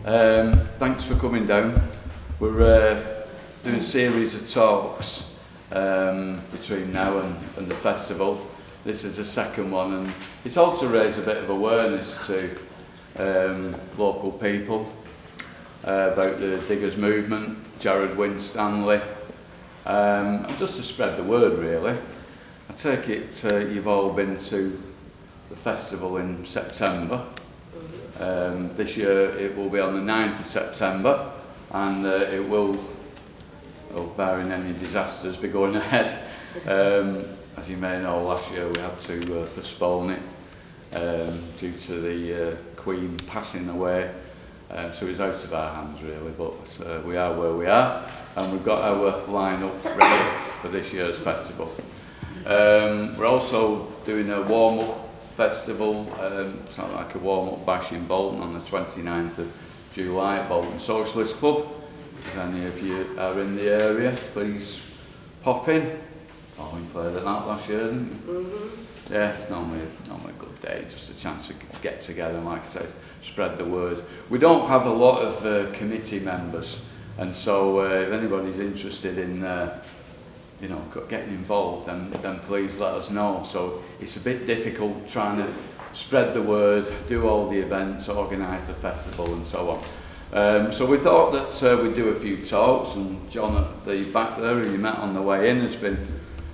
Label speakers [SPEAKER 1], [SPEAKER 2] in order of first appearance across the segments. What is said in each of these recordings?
[SPEAKER 1] Thanks for coming down. We're doing a series of talks between now and the festival. This is the second one, and it's also raised a bit of awareness to local people about the Diggers movement, Gerrard Winstanley, and just to spread the word really. I take it you've all been to the festival in September. This year it will be on the 9th of September, and it will, barring any disasters, be going ahead. As you may know, last year we had to postpone it due to the Queen passing away, so it's out of our hands really, but we are where we are, and we've got our line-up ready for this year's festival. We're also doing a warm-up festival, something like a warm-up bash in Bolton on the 29th of July at Bolton Socialist Club. If any of you are in the area, please pop in. Oh, we played at that last year, didn't we? Mm-hmm. Yeah, it's normally a good day, just a chance to get together and, like I said, spread the word. We don't have a lot of committee members, and so if anybody's interested in getting involved, then please let us know. So it's a bit difficult trying to spread the word, do all the events, organise the festival and so on. So we thought that we'd do a few talks, and John at the back there, who you met on the way in, has been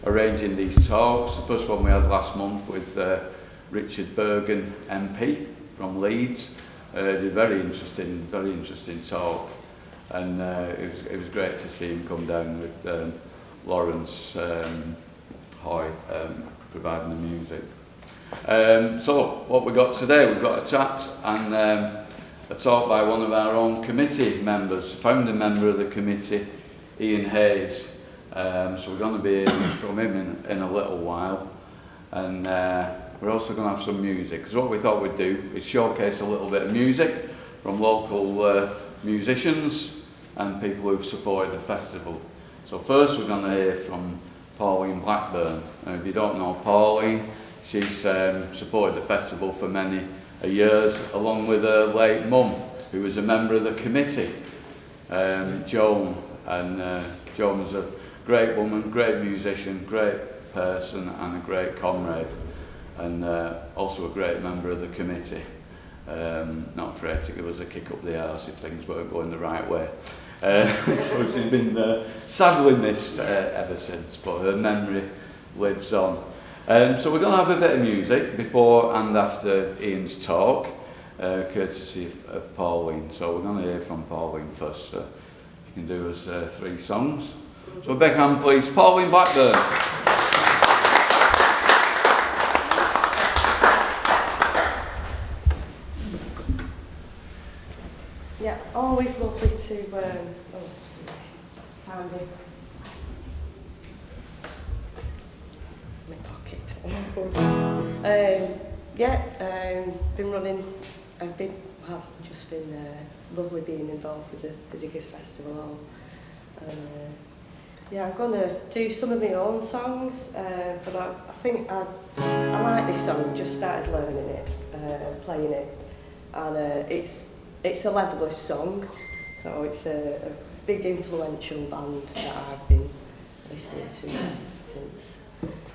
[SPEAKER 1] arranging these talks. The first one we had last month with Richard Bergen MP from Leeds. Did a very interesting talk, and it was great to see him come down with Lawrence Hoy providing the music. So what we got today, we've got a chat and a talk by one of our own committee members, founder member of the committee, Ian Hayes. So we're going to be hearing from him in a little while, and we're also going to have some music, because what we thought we'd do is showcase a little bit of music from local musicians and people who've supported the festival. So first we're going to hear from Pauline Blackburn. If you don't know Pauline, she's supported the festival for many years, along with her late mum, who was a member of the committee, Joan. And Joan was a great woman, great musician, great person and a great comrade, and also a great member of the committee. Not afraid to give us a kick up the arse if things weren't going the right way. So she's been sadly missed ever since, but her memory lives on. So we're going to have a bit of music before and after Ian's talk, courtesy of Pauline. So we're going to hear from Pauline first. You can do us 3 songs. So a big hand please, Pauline Blackburn.
[SPEAKER 2] Yeah, always lovely to find it. My pocket. Been running. Just been lovely being involved with the Diggers Festival. I'm going to do some of my own songs, but I think I like this song. Just started learning it, playing it, and it's a Levelers song, so it's a big influential band that I've been listening to since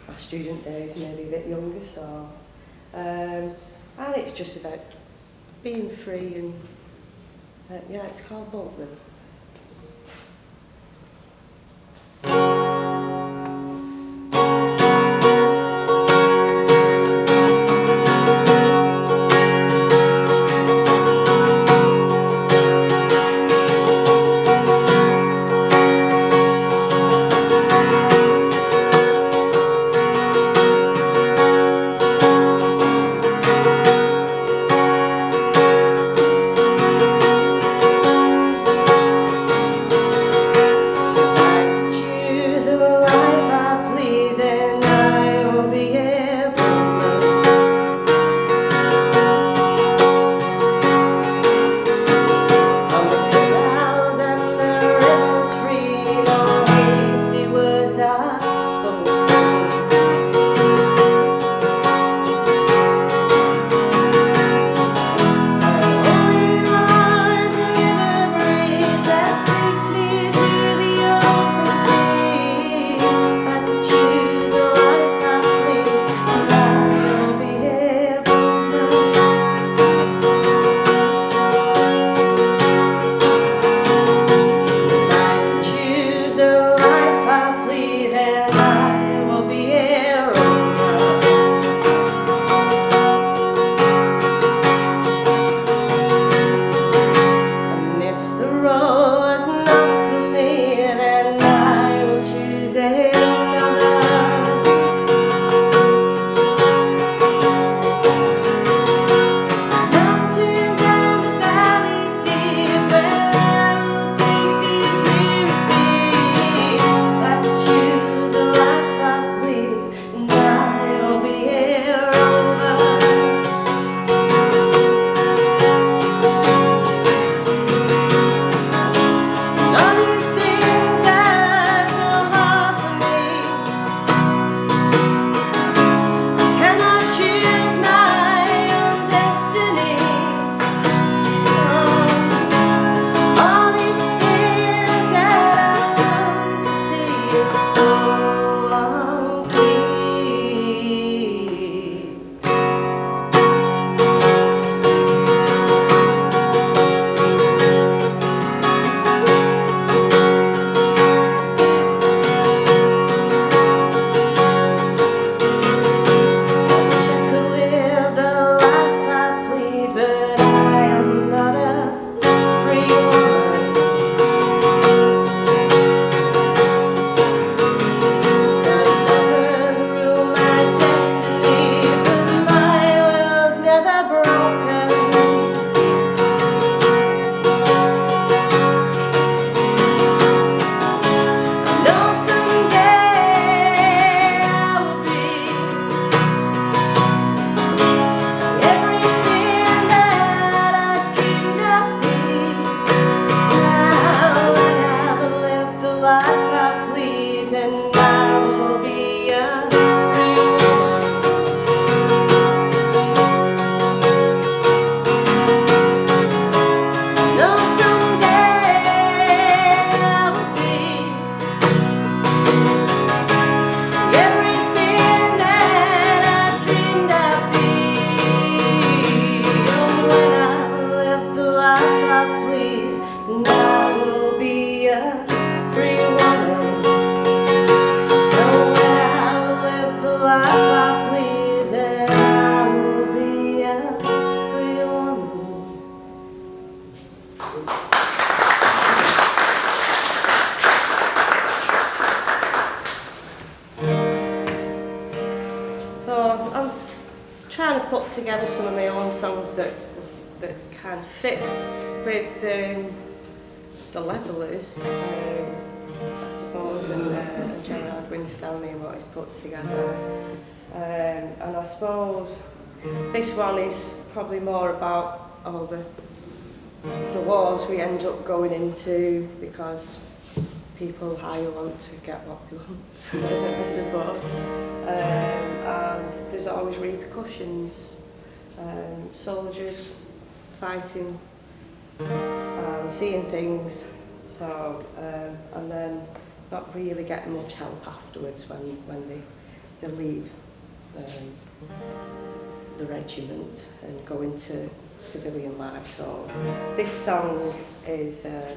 [SPEAKER 2] my student days, maybe a bit younger. So, and it's just about being free, and it's called Bolton. I please, and I will be a free woman. And when I live the life I please, and I will be a free woman. So I'm trying to put together some of my own songs that kind of fit with the Levellers, I suppose, and Gerrard Winstanley and what he's put together. And I suppose this one is probably more about all the wars we end up going into because people hire want to get what they want, I suppose. And there's always repercussions. Soldiers fighting and seeing things, so and then not really getting much help afterwards when they leave the regiment and go into civilian life. So this song is, I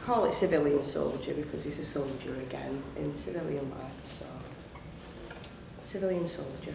[SPEAKER 2] call it Civilian Soldier because he's a soldier again in civilian life. So Civilian Soldier.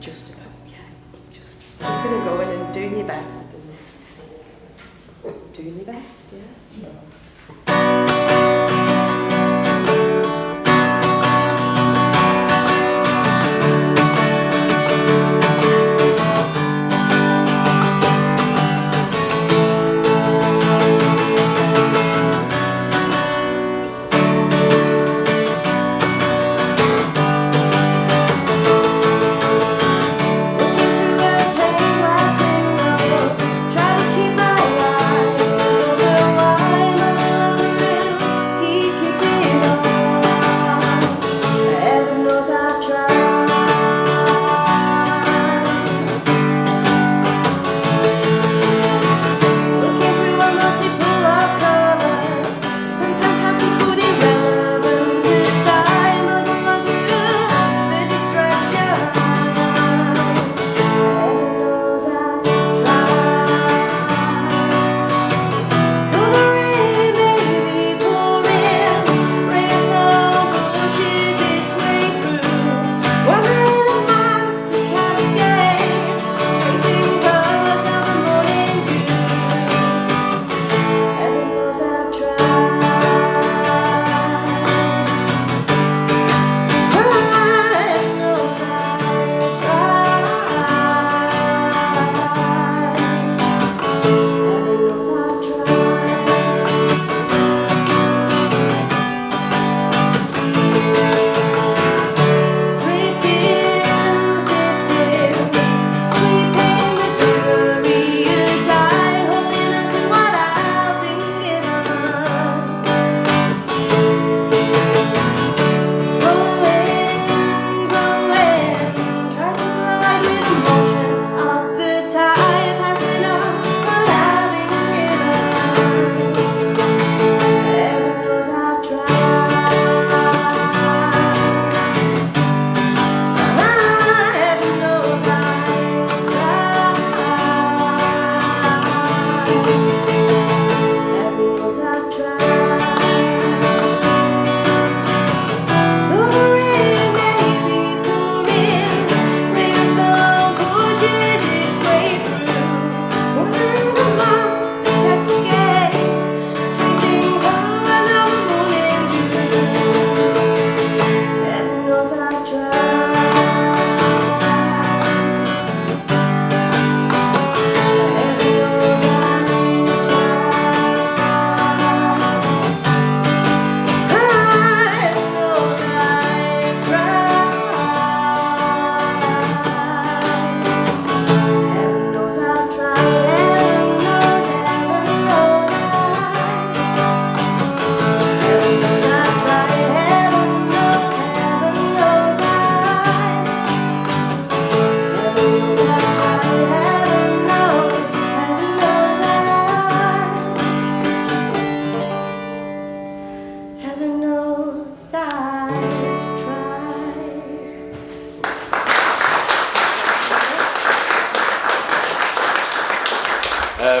[SPEAKER 2] just about, just keeping and going and doing your best. And doing your best, yeah.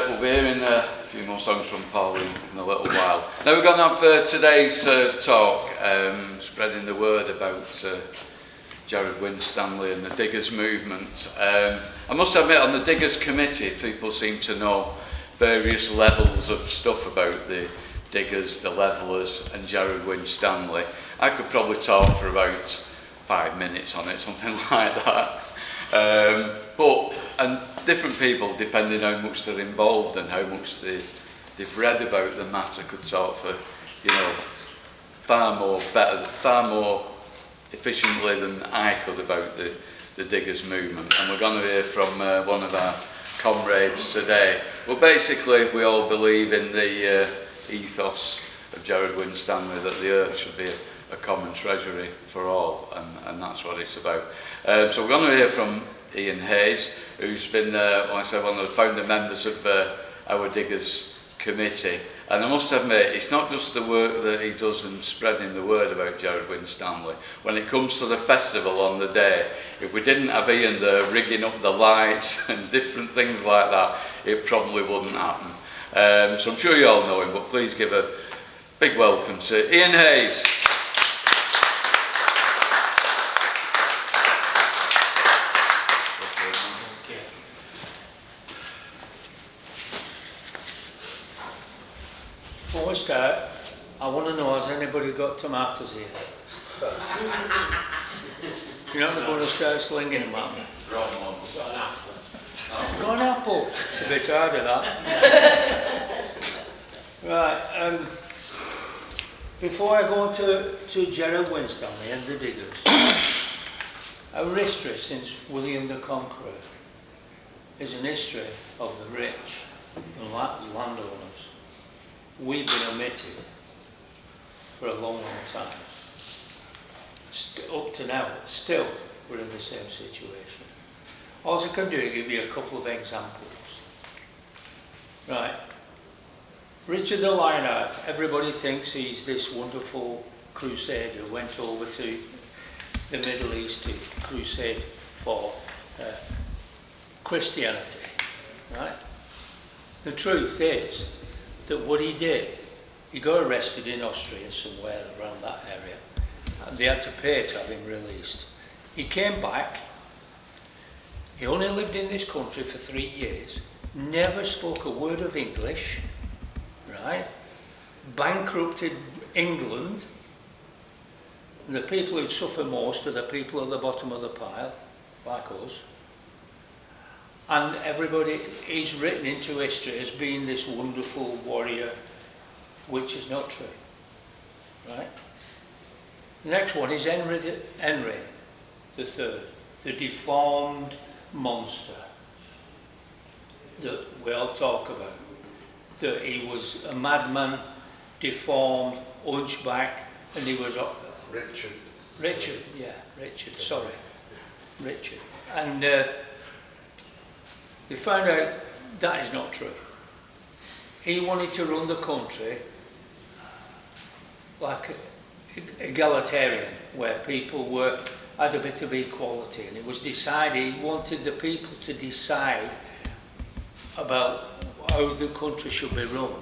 [SPEAKER 1] We'll be hearing a few more songs from Pauline in a little while. Now we're going to have today's talk, spreading the word about Gerrard Winstanley and the Diggers movement. I must admit, on the Diggers committee, people seem to know various levels of stuff about the Diggers, the Levellers and Gerrard Winstanley. I could probably talk for about 5 minutes on it, something like that. And different people, depending how much they're involved and how much they've read about the matter, could talk for, far more efficiently than I could about the Diggers movement. And we're going to hear from one of our comrades today. Well, basically, we all believe in the ethos of Gerrard Winstanley, that the earth should be a common treasury for all, and that's what it's about. So we're going to hear from Ian Hayes, who's been, one of the founder members of our Diggers committee. And I must admit, it's not just the work that he does in spreading the word about Gerrard Winstanley. When it comes to the festival on the day, if we didn't have Ian there rigging up the lights and different things like that, it probably wouldn't happen. So I'm sure you all know him, but please give a big welcome to Ian Hayes.
[SPEAKER 3] start, I want to know, has anybody got tomatoes here? You're not going to start slinging them at me.
[SPEAKER 1] Wrong one.
[SPEAKER 3] Got an apple. It's a bit harder, that. Right, before I go on to Gerrard Winstanley and the Diggers, our history since William the Conqueror is an history of the rich and landowners. We've been omitted for a long, long time. Up to now, still, we're in the same situation. All I can do is give you a couple of examples. Right. Richard the Lionheart, everybody thinks he's this wonderful crusader who went over to the Middle East to crusade for Christianity. Right? The truth is that what he did, he got arrested in Austria somewhere around that area, and they had to pay to have him released. He came back. He only lived in this country for 3 years, never spoke a word of English, right? Bankrupted England, and the people who'd suffer most are the people at the bottom of the pile, like us. And everybody is written into history as being this wonderful warrior, which is not true, right? The next one is Henry III, the deformed monster that we all talk about. That he was a madman, deformed, hunchback, and he was Richard, sorry, Richard. And they found out that is not true. He wanted to run the country like egalitarian, where people had a bit of equality, and it was decided he wanted the people to decide about how the country should be run,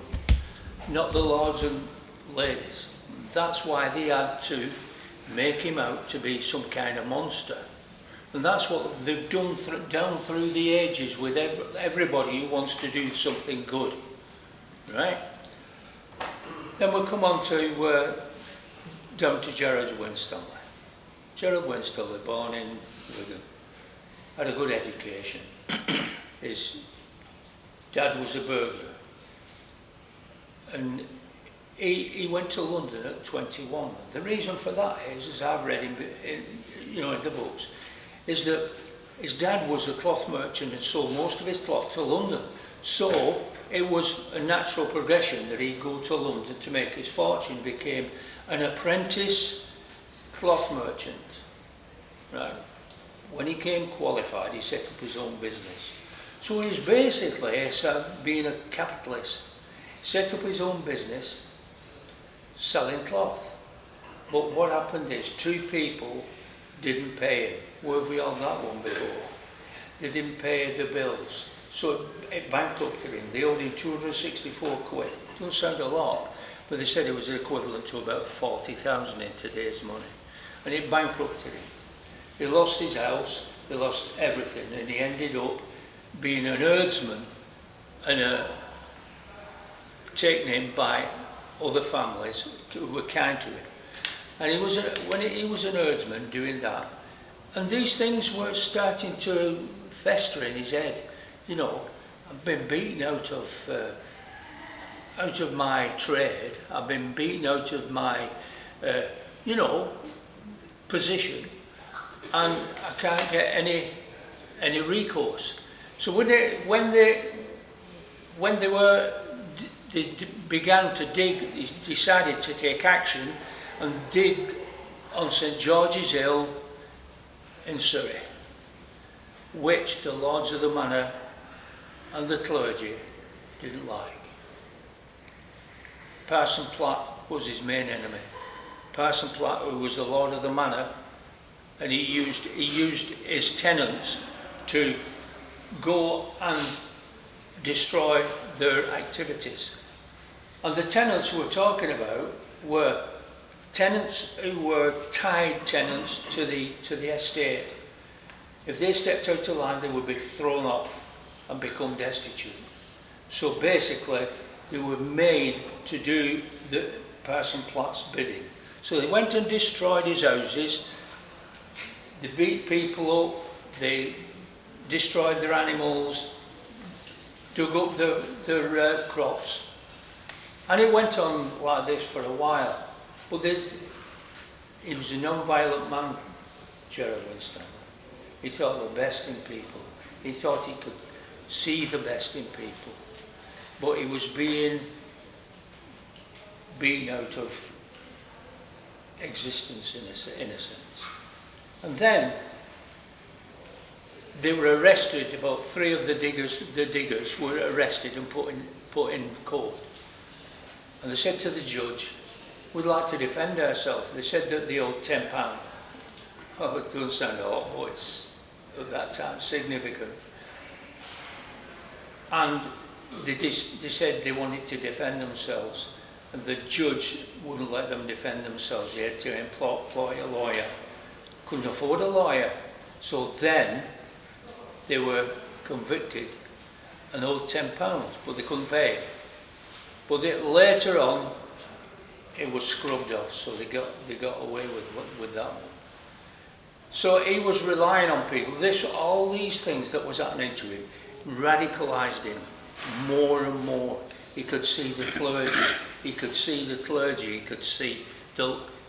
[SPEAKER 3] not the lords and ladies. That's why they had to make him out to be some kind of monster. And that's what they've done down through the ages with everybody who wants to do something good, right? Then we'll come on to down to Gerrard Winstanley. Gerrard Winstanley, born in Wigan, had a good education. His dad was a burglar, and he went to London at 21. The reason for that is, as I've read in the books, is that his dad was a cloth merchant and sold most of his cloth to London. So it was a natural progression that he'd go to London to make his fortune, became an apprentice cloth merchant. Right. When he came qualified, he set up his own business. So he's basically being a capitalist. Set up his own business, selling cloth. But what happened is 2 people didn't pay him. Where have we on that one before? They didn't pay the bills. So it bankrupted him. They owed him 264 quid. Doesn't sound a lot, but they said it was equivalent to about 40,000 in today's money. And it bankrupted him. He lost his house, he lost everything, and he ended up being an herdsman and taken in by other families who were kind to him. And he was when he was an herdsman doing that, and these things were starting to fester in his head. You know, I've been beaten out of my trade. I've been beaten out of my, position, and I can't get any recourse. So when they began to dig, he decided to take action and dig on St George's Hill in Surrey, which the lords of the manor and the clergy didn't like. Parson Platt was his main enemy. Parson Platt, who was the lord of the manor, and he used his tenants to go and destroy their activities. And the tenants we're talking about were tenants who were tied tenants to the estate. If they stepped out of line, they would be thrown off and become destitute. So basically, they were made to do the Parson Platt's bidding. So they went and destroyed his houses, they beat people up, they destroyed their animals, dug up their crops. And it went on like this for a while. But he was a non-violent man, Gerrard Winstanley. He thought the best in people. He thought he could see the best in people. But he was being out of existence in a sense. And then they were arrested. About 3 of the diggers were arrested and put in court. And they said to the judge, "We'd like to defend ourselves." They said that they owed £10. Oh, it doesn't sound a lot, but it's at that time significant. And they said they wanted to defend themselves, and the judge wouldn't let them defend themselves. They had to employ a lawyer. Couldn't afford a lawyer, so then they were convicted and owed £10, but they couldn't pay it. But later on, it was scrubbed off, so they got away with that one. So he was relying on people. All these things that was happening to him radicalised him more and more. He could see the clergy. He could see the clergy. He could see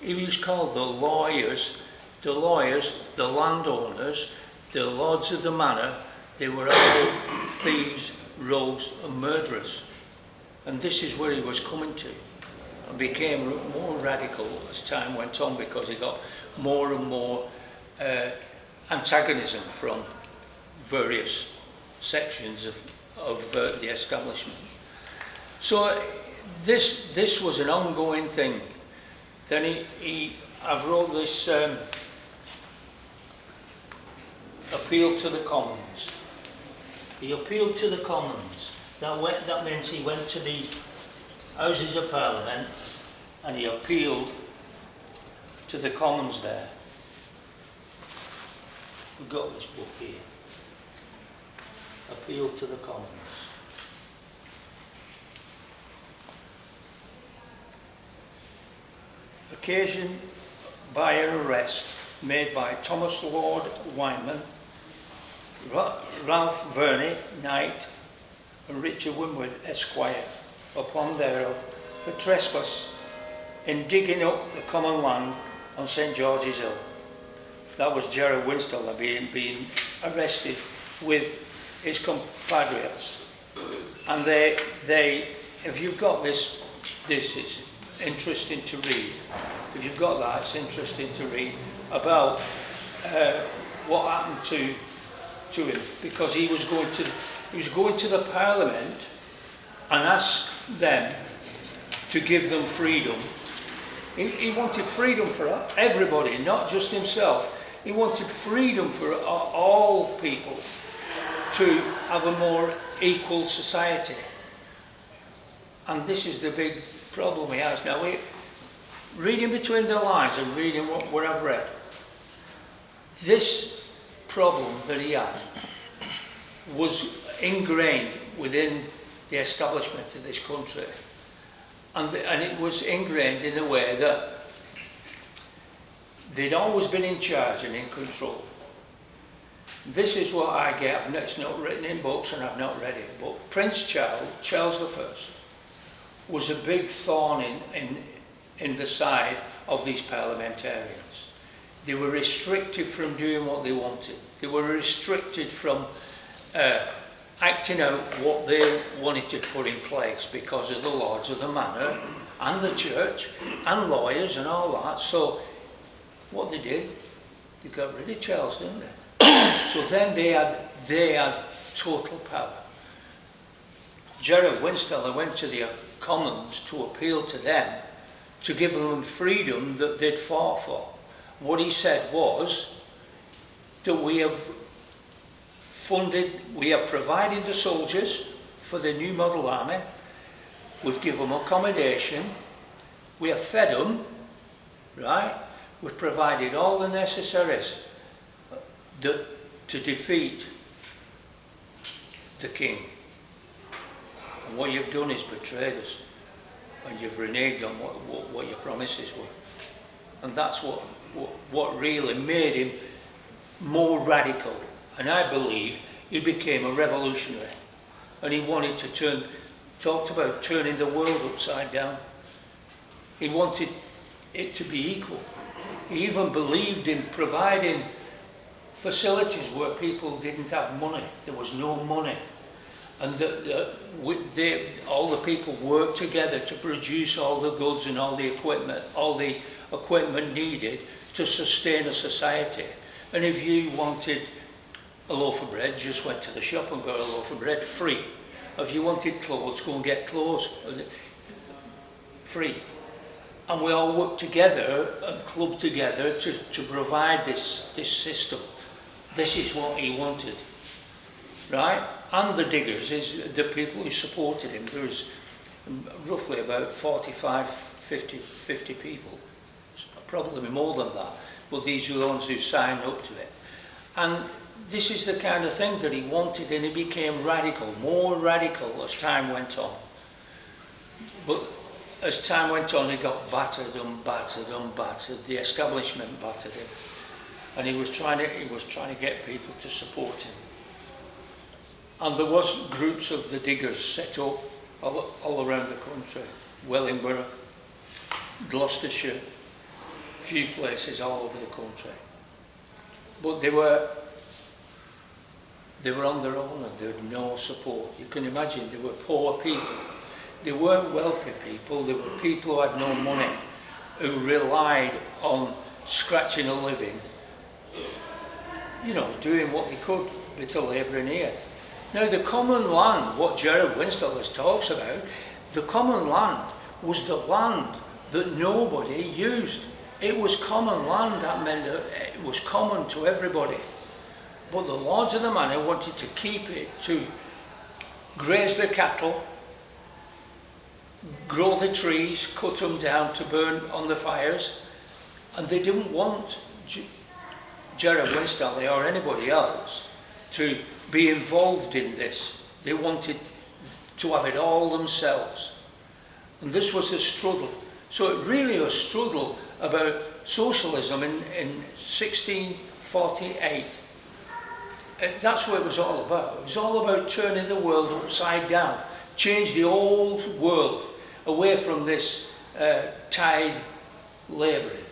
[SPEAKER 3] he was called the lawyers, the landowners, the lords of the manor. They were all thieves, rogues, and murderers. And this is where he was coming to, and became more radical as time went on, because he got more and more antagonism from various sections of the establishment. So this was an ongoing thing. Then I've wrote this appeal to the Commons. He appealed to the Commons. That means he went to the Houses of Parliament and he appealed to the Commons there. We've got this book here. Appeal to the Commons. Occasioned by an arrest made by Thomas Lord Wyman, Ralph Verney, Knight, and Richard Winwood, Esquire, upon thereof, for trespass in digging up the common land on St. George's Hill. That was Gerrard Winstanley being arrested with his compatriots. And they if you've got this is interesting to read. If you've got that, it's interesting to read about what happened to him, because he was going to the Parliament and ask them to give them freedom. He wanted freedom for everybody, not just himself. He wanted freedom for all people to have a more equal society. And this is the big problem he has now. Reading between the lines and reading what I've read, this problem that he had was ingrained within the establishment of this country. And it was ingrained in a way that they'd always been in charge and in control. This is what I get. It's not written in books and I've not read it, but Prince Charles I, was a big thorn in the side of these parliamentarians. They were restricted from doing what they wanted. They were restricted from acting out what they wanted to put in place because of the lords of the manor and the church and lawyers and all that. So what they did, they got rid of Charles, didn't they? So then they had total power. Gerrard Winstanley went to the Commons to appeal to them to give them freedom that they'd fought for. What he said was that we have provided the soldiers for the new model army, we've given them accommodation, we have fed them, right? We've provided all the necessaries to defeat the king. And what you've done is betrayed us, and you've reneged on what your promises were. And that's what really made him more radical. And I believe he became a revolutionary. And he wanted to talked about turning the world upside down. He wanted it to be equal. He even believed in providing facilities where people didn't have money. There was no money. And all the people worked together to produce all the goods and all the equipment needed to sustain a society. And if you wanted a loaf of bread, just went to the shop and got a loaf of bread free. If you wanted clothes, go and get clothes free. And we all worked together and clubbed together to provide this system. This is what he wanted, right? And the Diggers is the people who supported him. There was roughly about 45, 50 people, probably more than that, but these were the ones who signed up to it. And this is the kind of thing that he wanted, and he became radical, more radical as time went on. But as time went on, he got battered and battered and battered. The establishment battered him, and he was trying to get people to support him. And there was groups of the Diggers set up all around the country, Wellingborough, Gloucestershire, a few places all over the country. But they were on their own, and they had no support. You can imagine, they were poor people. They weren't wealthy people. They were people who had no money, who relied on scratching a living, you know, doing what they could, a bit of labouring here. Now the common land, what Gerrard Winstanley talks about, the common land was the land that nobody used. It was common land, that meant that it was common to everybody. But the lords of the manor wanted to keep it to graze the cattle, grow the trees, cut them down to burn on the fires, and they didn't want Gerrard Winstanley or anybody else to be involved in this. They wanted to have it all themselves. And this was a struggle. So it really was a struggle about socialism in 1648. That's what it was all about. It was all about turning the world upside down, change the old world away from this tithe labouring.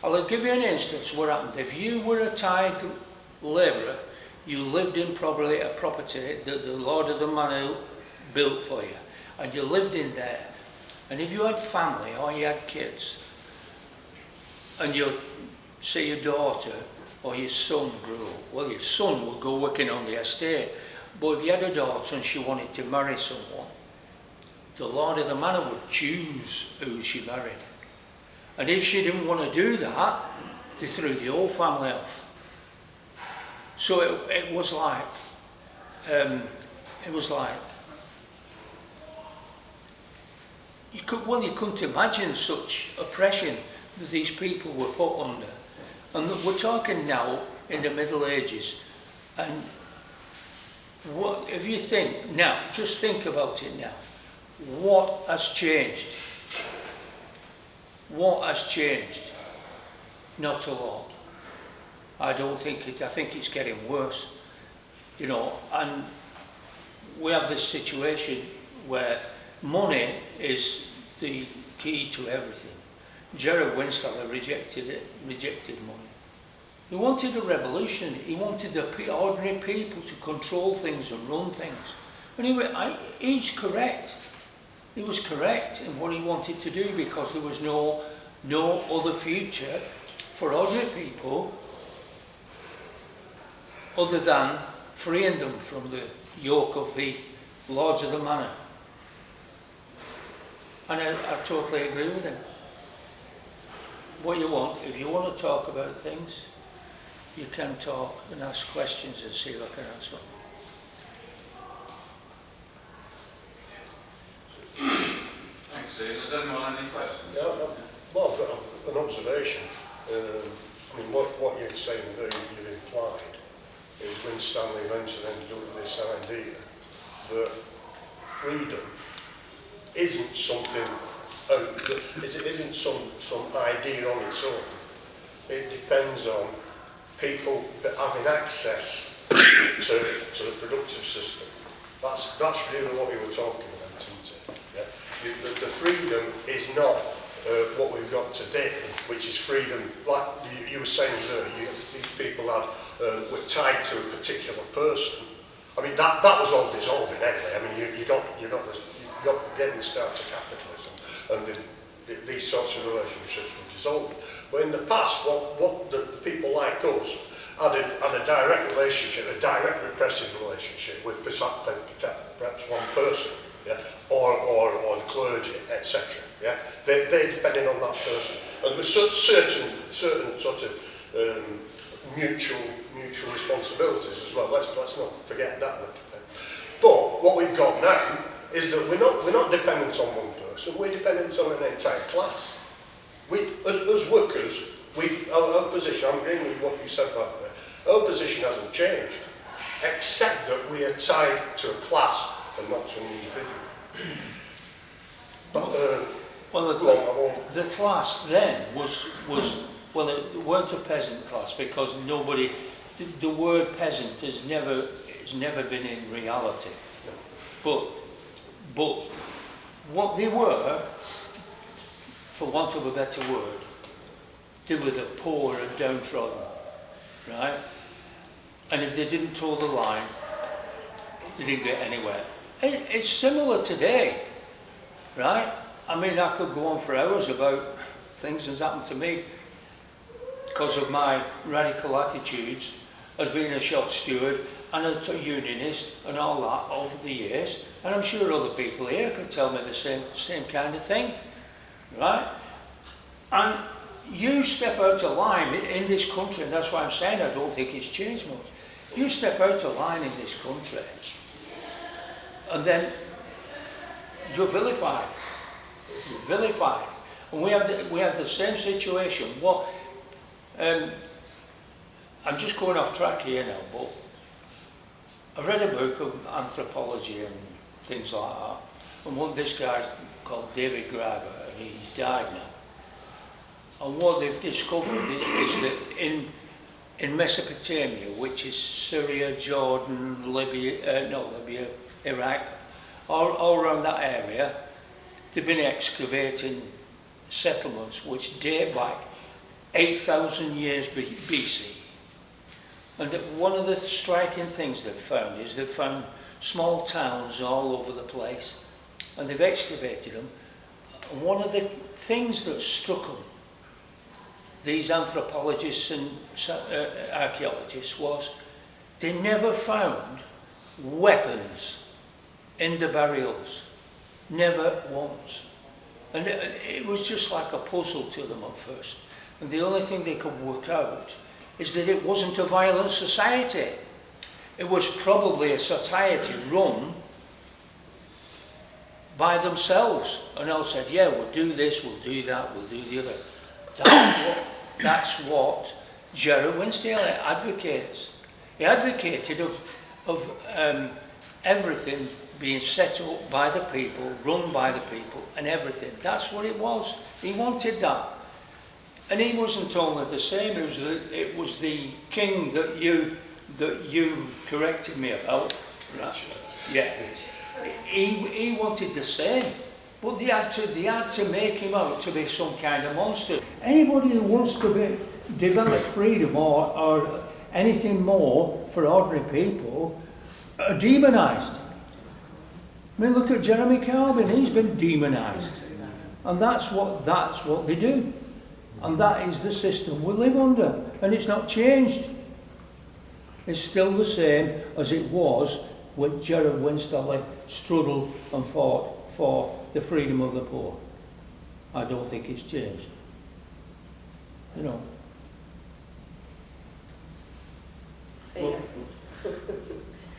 [SPEAKER 3] I'll give you an instance what happened. If you were a tithe labourer, you lived in probably a property that the Lord of the Manor built for you, and you lived in there. And if you had family or you had kids, and say your daughter or your son grew up, well, your son would go working on the estate. But if you had a daughter and she wanted to marry someone, the Lord of the Manor would choose who she married. And if she didn't want to do that, they threw the whole family off. So it was like, you couldn't imagine such oppression that these people were put under. And we're talking now in the Middle Ages. And what, if you think now, just think about it now. What has changed? What has changed? Not a lot. I think it's getting worse. You know, and we have this situation where money is the key to everything. Gerrard Winstanley rejected money. He wanted a revolution. He wanted the ordinary people to control things and run things. And he's correct. He was correct in what he wanted to do, because there was no other future for ordinary people other than freeing them from the yoke of the lords of the manor. And I totally agree with him. What you want, if you want to talk about things, you can talk and ask questions and see if I can answer them.
[SPEAKER 1] Thanks, Steve. Does anyone have any questions?
[SPEAKER 4] Yeah, well, I've got an observation. I mean, what you're saying there, you've implied, is Winstanley eventually ended up with this idea that freedom isn't something, it isn't some idea on its own. It depends on people having access to the productive system. That's really what we were talking about, isn't it? Yeah? The freedom is not what we've got today, which is freedom, like you were saying earlier, these people were tied to a particular person. I mean, that was all dissolving anyway. I mean, you got getting the start of capitalism, and these sorts of relationships were dissolving. But in the past, what the people like us had a direct relationship, a direct repressive relationship with perhaps one person, yeah, or the clergy, etc. Yeah, they depended on that person, and there was certain sort of mutual responsibilities as well. Let's not forget that little bit. But what we've got now is that we're not dependent on one person. We're dependent on an entire class. As workers, our position. I'm agreeing with what you said back there. Our position hasn't changed, except that we are tied to a class and not to an individual. But,
[SPEAKER 3] the class then was well, it weren't a peasant class, because nobody, the word peasant has never been in reality. No. But what they were, for want of a better word, they were the poor and downtrodden, right? And if they didn't toe the line, they didn't get anywhere. It's similar today, right? I mean, I could go on for hours about things that's happened to me because of my radical attitudes as being a shop steward and a unionist and all that over the years. And I'm sure other people here could tell me the same kind of thing, right? And you step out of line in this country, and that's why I'm saying I don't think it's changed much. You step out of line in this country, and then you're vilified. You're vilified. And we have the same situation. I'm just going off track here now, but I read a book of anthropology and things like that. And this guy's called David Graeber, and he's died now. And what they've discovered is that in Mesopotamia, which is Syria, Jordan, Libya, Iraq, all around that area, they've been excavating settlements which date back 8,000 years BC. And one of the striking things they've found is they've found small towns all over the place, and they've excavated them. And one of the things that struck them, these anthropologists and archaeologists, was they never found weapons in the burials. Never once. And it was just like a puzzle to them at first. And the only thing they could work out is that it wasn't a violent society. It was probably a society run by themselves. And all said, yeah, we'll do this, we'll do that, we'll do the other. That's what Gerrard Winstanley advocates. He advocated of everything being set up by the people, run by the people, and everything. That's what it was. He wanted that. And he wasn't only the same, it was the king that you corrected me about. Right? Yeah. He wanted the same. But they had to make him out to be some kind of monster. Anybody who wants to develop freedom or anything more for ordinary people are demonised. I mean, look at Jeremy Corbyn, he's been demonised. And that's what they do. And that is the system we live under. And it's not changed. It's still the same as it was when Gerrard Winstanley struggled and fought for the freedom of the poor. I don't think it's changed. You know.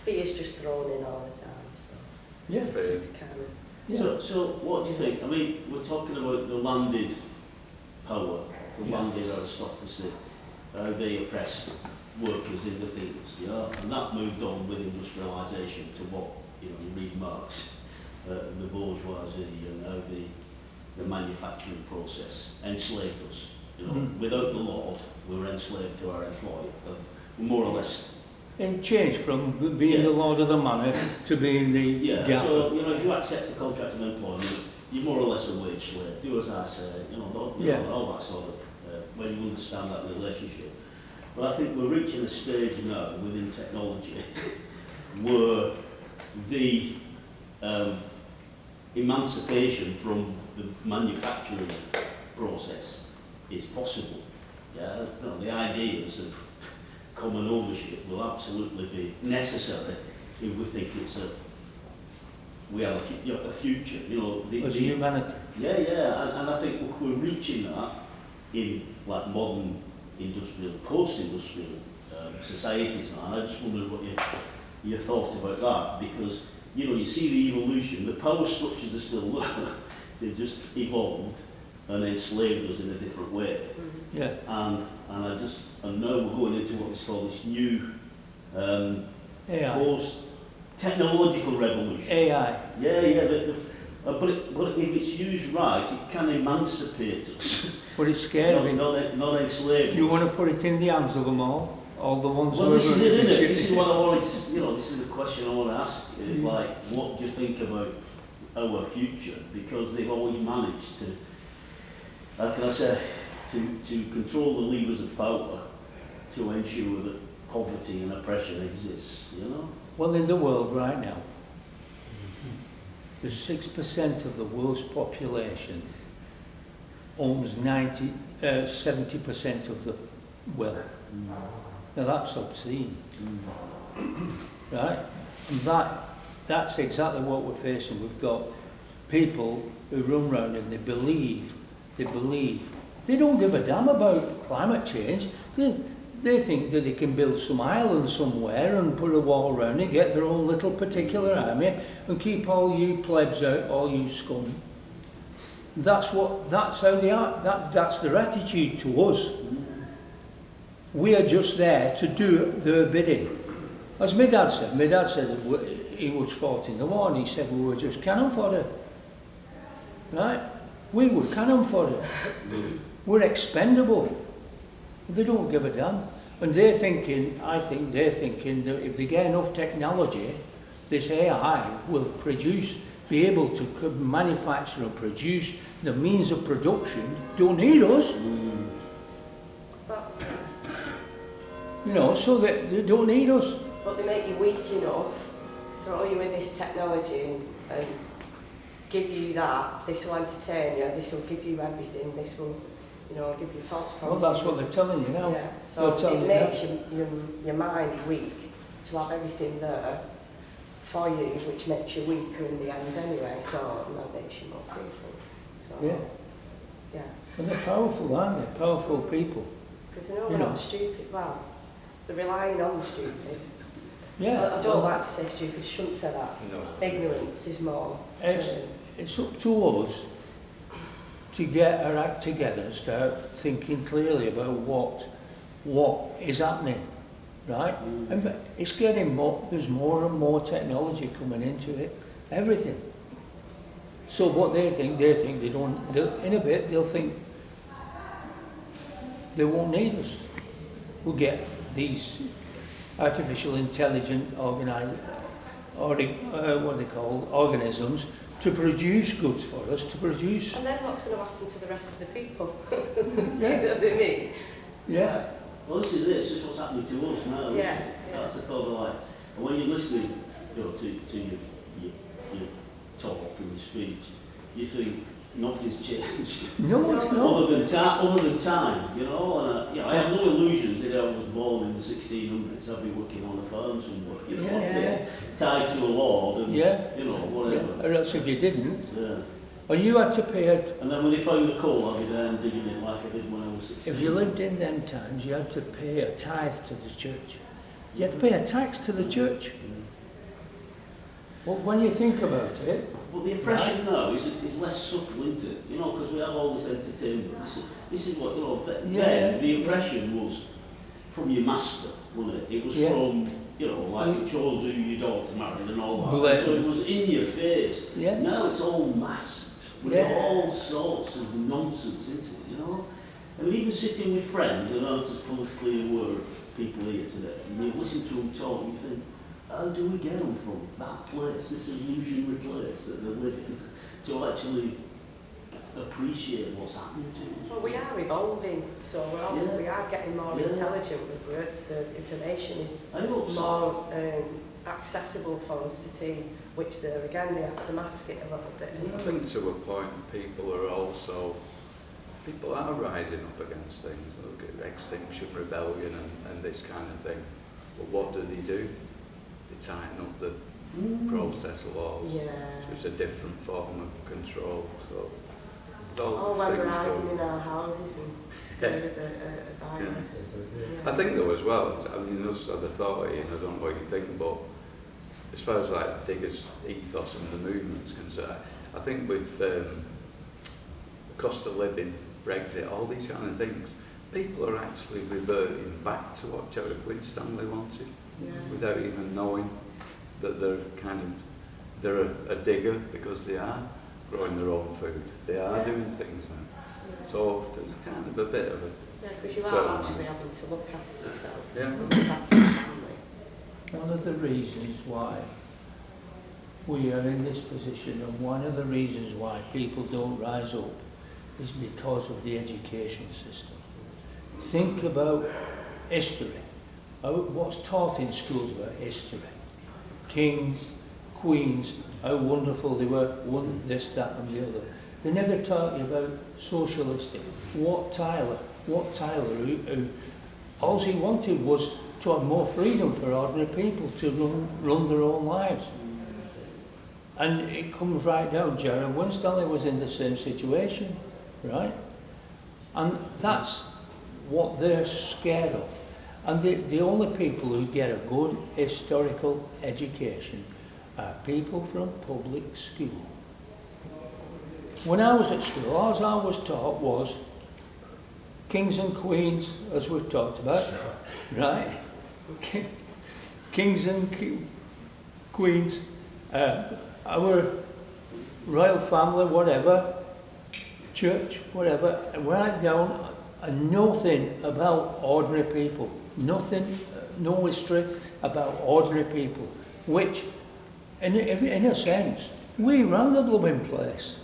[SPEAKER 2] Fear's just thrown in all the time. So.
[SPEAKER 3] Yeah.
[SPEAKER 2] Yeah.
[SPEAKER 5] So what do you think? I mean, we're talking about the landed power, the landed aristocracy, they oppressed workers in the fields, yeah, and that moved on with industrialisation to what, you read Marx, the bourgeoisie and how the manufacturing process enslaved us. You know, without the Lord, we were enslaved to our employer, more or less.
[SPEAKER 3] It changed from being the lord of the manor to being the gaffer.
[SPEAKER 5] So, you know, if you accept a contract of employment, you're more or less a wage slave. Do as I say, you know, all that sort of, when you understand that relationship. But I think we're reaching a stage now within technology where the emancipation from the manufacturing process is possible. Yeah, you know, the ideas of common ownership will absolutely be necessary if we think we have a future. You know,
[SPEAKER 3] As humanity.
[SPEAKER 5] Yeah, and I think we're reaching that in like modern industrial, post-industrial societies now. And I just wondered what you thought about that, because you know, you see the evolution. The power structures are still there. They've just evolved and enslaved us in a different way.
[SPEAKER 3] Yeah.
[SPEAKER 5] And now we're going into what is called this new
[SPEAKER 3] AI.
[SPEAKER 5] post-technological revolution.
[SPEAKER 3] AI.
[SPEAKER 5] But if it's used right, it can emancipate us.
[SPEAKER 3] But it's scary.
[SPEAKER 5] Not enslave us.
[SPEAKER 3] Do you want to put it in the hands of them all the ones
[SPEAKER 5] Well,
[SPEAKER 3] who are
[SPEAKER 5] this is
[SPEAKER 3] running
[SPEAKER 5] it,
[SPEAKER 3] the
[SPEAKER 5] isn't it?
[SPEAKER 3] ship?
[SPEAKER 5] This is what I wanted to, you know, this is the question I want to ask you. Like, what do you think about our future? Because they've always managed to, how can I say, to control the levers of power to ensure that poverty and oppression exists, you know?
[SPEAKER 3] Well, in the world right now, there's 6% of the world's population owns 70% of the wealth. Now that's obscene, right? And that's exactly what we're facing. We've got people who run around and they believe, they don't give a damn about climate change. They think that they can build some island somewhere and put a wall around it, get their own little particular army and keep all you plebs out, all you scum. That's how they are. That's their attitude to us. We are just there to do their bidding. As my dad said that he was fought in the war and he said we were just cannon fodder. Right? We were cannon fodder. We're expendable. They don't give a damn. And I think they're thinking that if they get enough technology, this AI will be able to manufacture and produce the means of production, don't need us. You know, so that they don't need us.
[SPEAKER 2] But they make you weak enough, throw you in this technology and give you that. This will entertain you, this will give you everything, this will, you know, give you false promises.
[SPEAKER 3] Well, that's what they're telling you now.
[SPEAKER 2] Yeah. So it makes your mind weak to have everything there for you, which makes you weaker in the end anyway, so that makes you more fearful. So, yeah.
[SPEAKER 3] And they're powerful, aren't they? Powerful people.
[SPEAKER 2] Because we're not stupid. Well, they're relying on the stupid.
[SPEAKER 3] Yeah.
[SPEAKER 2] I don't like to say stupid, shouldn't say that.
[SPEAKER 1] No.
[SPEAKER 2] Ignorance is more.
[SPEAKER 3] It's up to us to get our act together and start thinking clearly about what is happening, right? And it's getting more, there's more and more technology coming into it, everything. So what they think in a bit they'll think they won't need us. We'll get these artificial intelligent organisms to produce goods for us, to produce...
[SPEAKER 2] And then what's going to happen to the rest of the people? You know what I mean?
[SPEAKER 3] Yeah.
[SPEAKER 5] Well, this is what's happening to us now.
[SPEAKER 2] Yeah.
[SPEAKER 5] That's the thought of like, and when you're listening, you know, to your talk and your speech, you think nothing's changed.
[SPEAKER 3] No, it's not.
[SPEAKER 5] Other than time, you know. And I have no illusions that I was born in the 1600s. I'd be working on a farm somewhere, you know, tied to a lord and, you know, whatever.
[SPEAKER 3] Or else if you didn't,
[SPEAKER 5] Yeah.
[SPEAKER 3] or you had to pay
[SPEAKER 5] And then when they found the coal, I'd be there and digging it like I did when I was 16.
[SPEAKER 3] if you lived in them times, you had to pay a tithe to the church. You had to pay a tax to the church. Well, when you think about it...
[SPEAKER 5] But the impression now is less subtle, isn't it? You know, because we have all this entertainment. This is what, then the impression was from your master, wasn't it? It was from you know, like you chose who your daughter married and all that.
[SPEAKER 3] Blatant.
[SPEAKER 5] So it was in your face.
[SPEAKER 3] Yeah.
[SPEAKER 5] Now it's all masked with all sorts of nonsense into it, you know. And even sitting with friends, and I'm just politically aware of people here today, and you listen to them talk, you think, how do we get them from that place, this illusionary place that they live in, to actually appreciate what's happening to us?
[SPEAKER 2] Well, we are evolving, so we are getting more intelligent. The information is
[SPEAKER 5] I hope so.
[SPEAKER 2] more accessible for us to see, which there again they have to mask it a little bit.
[SPEAKER 1] I think to a point people are rising up against things, look at Extinction Rebellion and this kind of thing. But what do? They tighten up the process laws.
[SPEAKER 2] Yeah.
[SPEAKER 1] So it's a different form of control. So
[SPEAKER 2] All when
[SPEAKER 1] things
[SPEAKER 2] we're hiding
[SPEAKER 1] go.
[SPEAKER 2] in our houses and scared of a virus.
[SPEAKER 1] I think though as well, I mean, just as a thought, Ian, I don't know what you think, but as far as like Diggers' ethos and the movement's concerned, I think with cost of living, Brexit, all these kind of things, people are actually reverting back to what Gerrard Winstanley wanted, without even knowing that they're a digger, because they are growing their own food. They are doing things now. So there's kind of a bit of a...
[SPEAKER 2] Yeah, because you are actually having to look after yourself.
[SPEAKER 1] Yeah.
[SPEAKER 2] Look after your family.
[SPEAKER 3] One of the reasons why we are in this position, and one of the reasons why people don't rise up, is because of the education system. Think about history. What's taught in schools about history? Kings, queens, how wonderful they were, one, this, that and the other. They never taught you about socialistic. Wat Tyler, who all he wanted was to have more freedom for ordinary people to run their own lives. And it comes right down, Gerrard Winstanley was in the same situation, right? And that's what they're scared of. And the only people who get a good historical education are people from public school. When I was at school, all I was taught was kings and queens, as we've talked about, right? Kings and queens, our royal family, whatever, church, whatever, right down, and nothing about ordinary people. Nothing, no history about ordinary people, which, in a sense, we ran the blooming place.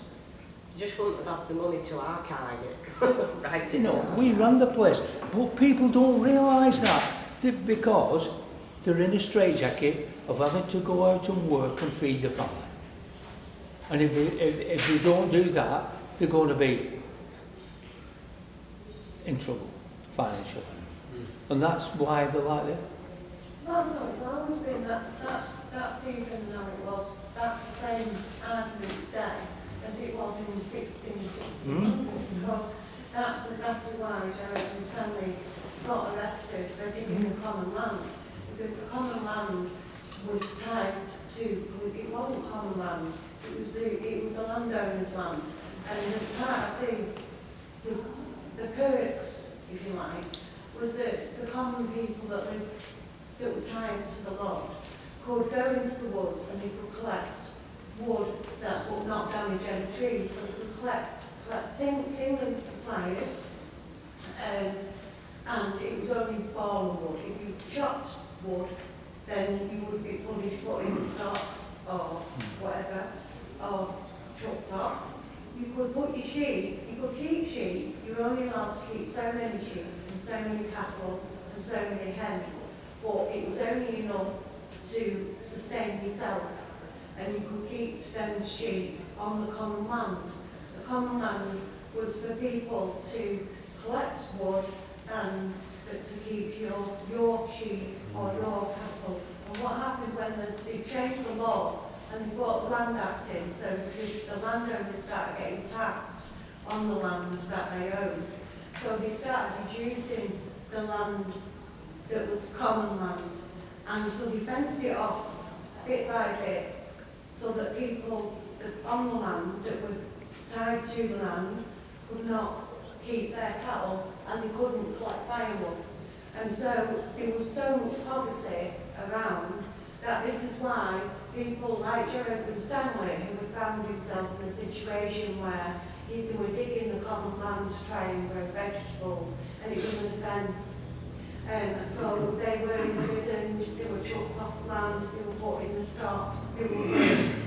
[SPEAKER 2] You just wouldn't have had the money to archive it. Right,
[SPEAKER 3] You know, we ran the place, but people don't realise that because they're in a straitjacket of having to go out and work and feed the family. And if they don't do that, they're going to be in trouble financially. And that's why they're like that.
[SPEAKER 6] It's always been that's even though it was, that's the same argument today as it was in the 1660s, because that's exactly why Gerrard Winstanley got arrested for digging the common land, because the common land was tied to, it wasn't common land, it was the landowner's land, and as part of the perks, if you like, was that the common people that were tied to the land could go into the woods and they could collect wood that would not damage any trees, so they could collect kindling fires, and it was only fallen wood. If you chopped wood, then you would be punished, put in stocks or whatever, or chucked off. You could put your sheep, you could keep sheep, you were only allowed to keep so many sheep and so many cattle and so many hens, but it was only enough to sustain yourself, and you could keep them sheep on the common land. The common land was for people to collect wood and to keep your sheep or your cattle. And what happened when they changed the law and they brought the Land Act in, so the landowners started getting taxed on the land that they owned. So they started reducing the land that was common land, and so they fenced it off bit by bit, so that people on the land that were tied to the land could not keep their cattle, and they couldn't collect firewood. And so there was so much poverty around, that this is why people like Gerrard Winstanley, who had found himself in a situation where they were digging the common land to try and grow vegetables, and it was an offence. So they were imprisoned, they were chucked off land, they were put in the stocks, they were raped,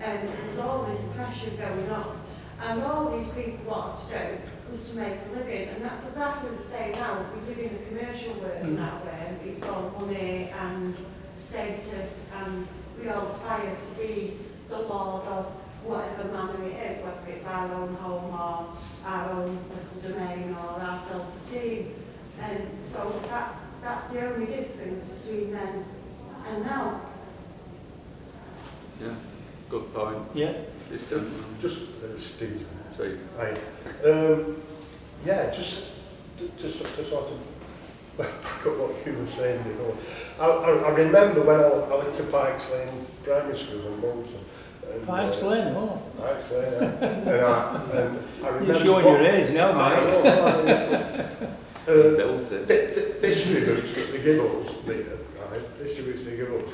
[SPEAKER 6] and there was all this pressure going on. And all these people wanted to do was to make a living, and that's exactly the same now. We live in a commercial world now where it's all money and status, and we all aspire to be the lord of whatever manner it is, whether it's our own home or our own little domain or our self-esteem. And so that's the only difference between then and now.
[SPEAKER 1] Yeah, good point.
[SPEAKER 3] Yeah.
[SPEAKER 4] Just Steve.
[SPEAKER 1] Sorry.
[SPEAKER 4] Hi. Yeah, just to sort of back up what you were saying before. I remember when I went to Pikes Lane Primary School in Bolton.
[SPEAKER 3] Pikes Lane, oh.
[SPEAKER 4] Pikes Lane, yeah. and I remember...
[SPEAKER 3] You're showing your age now, mate.
[SPEAKER 4] History books that they give us, history books they give us,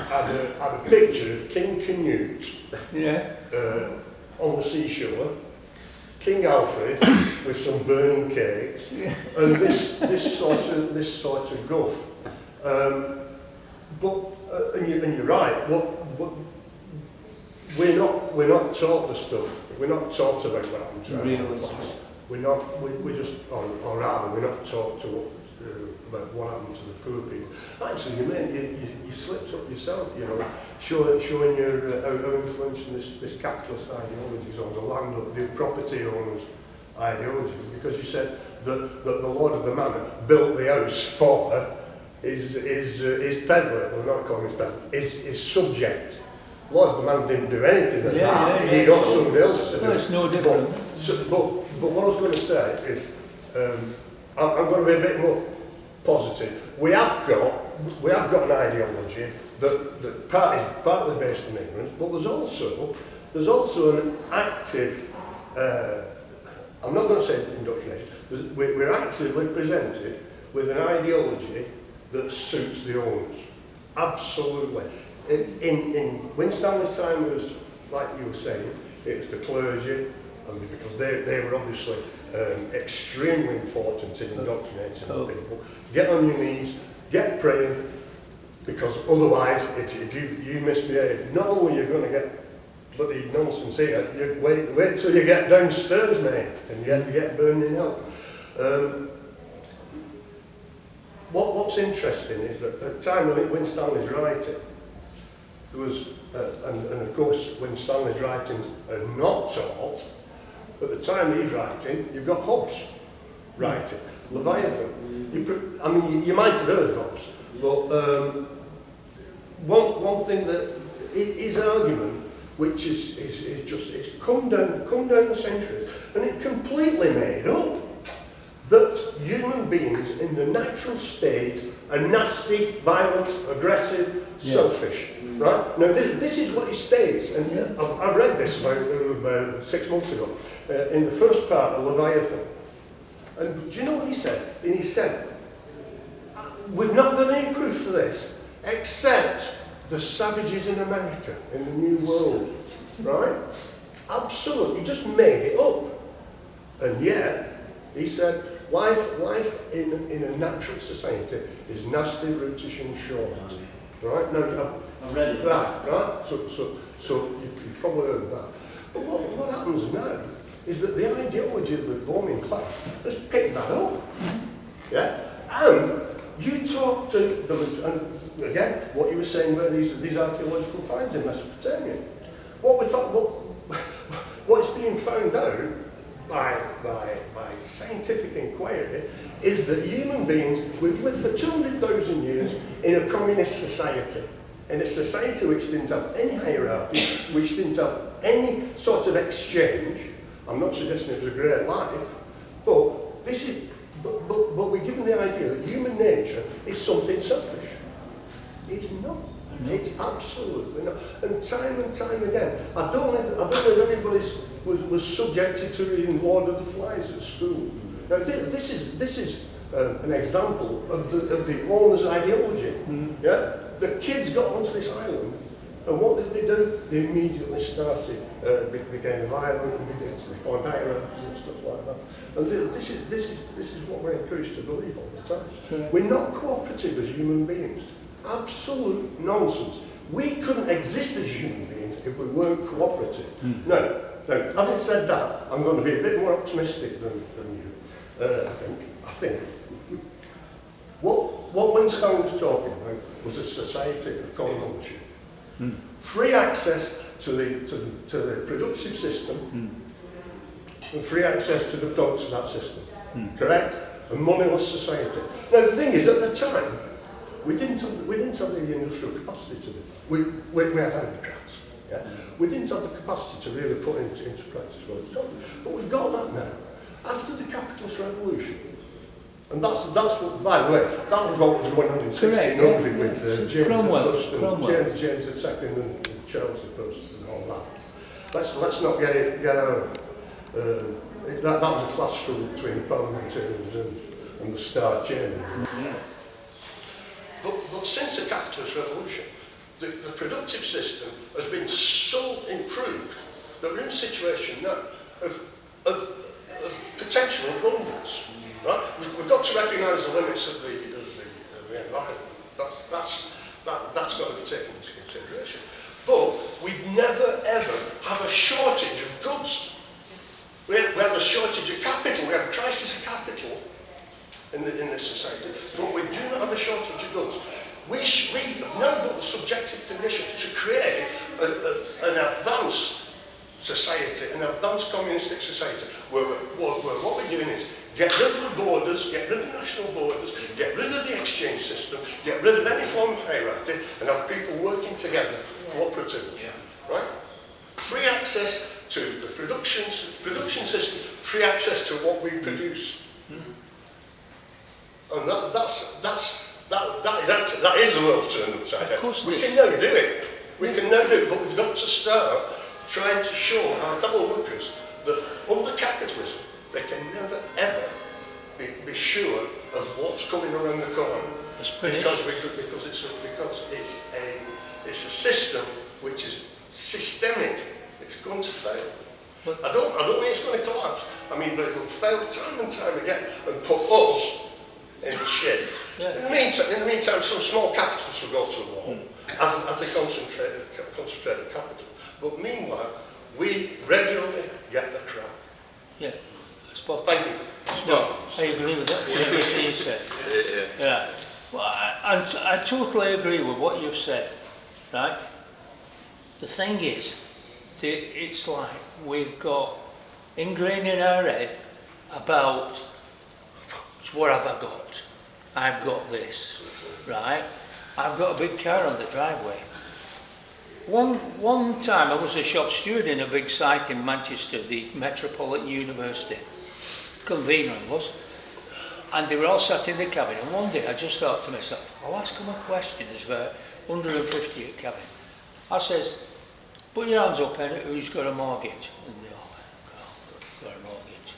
[SPEAKER 4] had a picture of King Canute on the seashore, King Alfred with some burning cakes, and this sort of guff. And you're right. What we're not taught the stuff. We're not taught about what happened to our class. We're just, or rather, we're not taught to about what happened to the poor people. Actually, you slipped up yourself, showing your how influential this capitalist ideology is on the landlord, the property owners' ideology, because you said that the lord of the manor built the house for his peddler, well, not calling his peddler, his subject. Lord of the manor didn't do anything like that. He got somebody else to do it.
[SPEAKER 3] It's no different.
[SPEAKER 4] But what I was going to say is, I'm going to be a bit more positive. We have got an ideology that partly based in ignorance, but there's also an active. I'm not going to say indoctrination. We're actively presented with an ideology that suits the owners. Absolutely. In Winstanley's time, it was like you were saying, it was the clergy, and because they were obviously extremely important in indoctrinating people. Get on your knees, get praying, because otherwise, if you misbehave, not only you're going to get bloody nonsense here, you wait till you get downstairs, mate, and you get burned in hell. What's interesting is that at the time when Winstanley's writing, there was, and of course Winstanley's writings are not taught. At the time he's writing, you've got Hobbes writing, Leviathan. You might have heard of Hobbes, but one thing that his argument, which is come down the centuries, and it's completely made up, that human beings in the natural state are nasty, violent, aggressive, selfish. Right? Now this is what he states, and I read this about 6 months ago, in the first part of Leviathan. And do you know what he said? And he said, we've not got any proof for this, except the savages in America, in the New World. Right? Absolutely, he just made it up. And yet, he said, life in a natural society is nasty, brutish and short. Right? Now,
[SPEAKER 5] I've read it.
[SPEAKER 4] Right. So you've probably heard that. But what happens now is that the ideology of the governing class has picked that up. Yeah? And you talk to them, and again, what you were saying about these archaeological finds in Mesopotamia. What's being found out by scientific inquiry is that human beings, we've lived for 200,000 years in a communist society. In a society which didn't have any hierarchy, which didn't have any sort of exchange. I'm not suggesting it was a great life, but we're given the idea that human nature is something selfish. It's not. It's absolutely not. And time again, I don't know if anybody was subjected to reading Lord of the Flies at school. Now this is an example of the owner's ideology. Yeah. the kids got onto this island, and what did they do? They immediately started, became violent, and they formed IRAs and stuff like that. And this is what we're encouraged to believe all the time. We're not cooperative as human beings. Absolute nonsense. We couldn't exist as human beings if we weren't cooperative. No. Having said that, I'm going to be a bit more optimistic than you. I think. What Winstanley was talking about was a society of common ownership. Free access to the productive system, and free access to the products of that system. Correct? A moneyless society. Now the thing is, at the time, we didn't have the industrial capacity to do that. We had handicrafts. Yeah? We didn't have the capacity to really put into practice what it's talking about. But we've got that now. After the capitalist revolution, and that's what, by the way, that was what was going on in 1600 with James
[SPEAKER 3] Cromwell.
[SPEAKER 4] I and James II and Charles I and all that. Let's not get out of that was a class struggle between the parliamentarians and the Star Chamber. But since the capitalist revolution, the productive system has been so improved that we're in a situation now of potential abundance. Right? We've got to recognise the limits of the environment. That's got to be taken into consideration. But we never ever have a shortage of goods. We have a shortage of capital. We have a crisis of capital in this society, but we do not have a shortage of goods. We have now got the subjective conditions to create an advanced society, an advanced communistic society, where what we're doing is get rid of the borders, get rid of national borders, get rid of the exchange system, get rid of any form of hierarchy, and have people working together cooperatively. Right? Free access to the production system, free access to what we produce. And that is the world turned upside down. We can now do it. We can now do it, but we've got to start trying to show our fellow workers that under capitalism, they can never ever be sure of what's coming around the corner. Because it's a system which is systemic. It's going to fail. I don't think it's going to collapse. I mean, but it will fail time and time again and put us in the shed. In the meantime, some small capitalists will go to the wall as they concentrate capital. But meanwhile, we regularly get the crap.
[SPEAKER 3] Yeah.
[SPEAKER 4] Thank you.
[SPEAKER 3] No, I agree with that. Everything you said. Yeah. Well, I totally agree with what you've said. Right. The thing is, it's like we've got ingrained in our head about what have I got? I've got this, right? I've got a big car on the driveway. One time I was a shop steward in a big site in Manchester, the Metropolitan University, convener it was, and they were all sat in the cabin, and one day I just thought to myself, I'll ask them a question. There's about 150 at cabin. I says, put your hands up, and who's got a mortgage? And they all went, got a mortgage.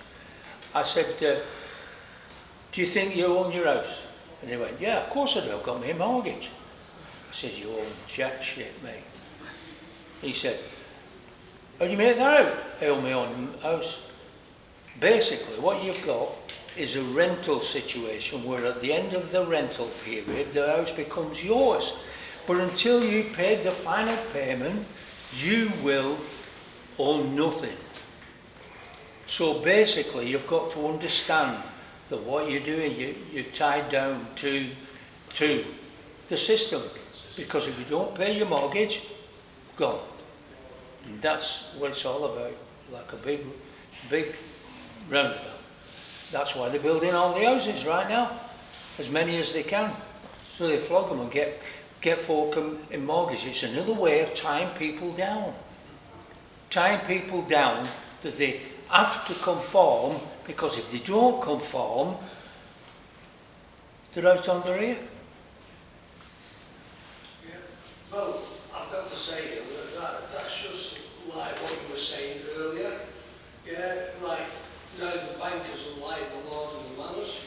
[SPEAKER 3] I said, do you think you own your house? And they went, yeah, of course I do, I've got me a mortgage. I said, you own jack shit, mate. He said, how do you make that out? I own my own house. Basically, what you've got is a rental situation where at the end of the rental period, the house becomes yours. But until you pay the final payment, you will own nothing. So basically, you've got to understand that what you're doing, you're tied down to the system. Because if you don't pay your mortgage, gone. And that's what it's all about, like a big roundabout. That's why they're building all the houses right now, as many as they can. So they flog them and get folk in mortgage. It's another way of tying people down. Tying people down that they have to conform, because if they don't conform, they're out on their ear.
[SPEAKER 7] Yeah. Well, I've got to say that's just like what you were saying earlier. Yeah, like now the bankers are like the Lord of the Manors.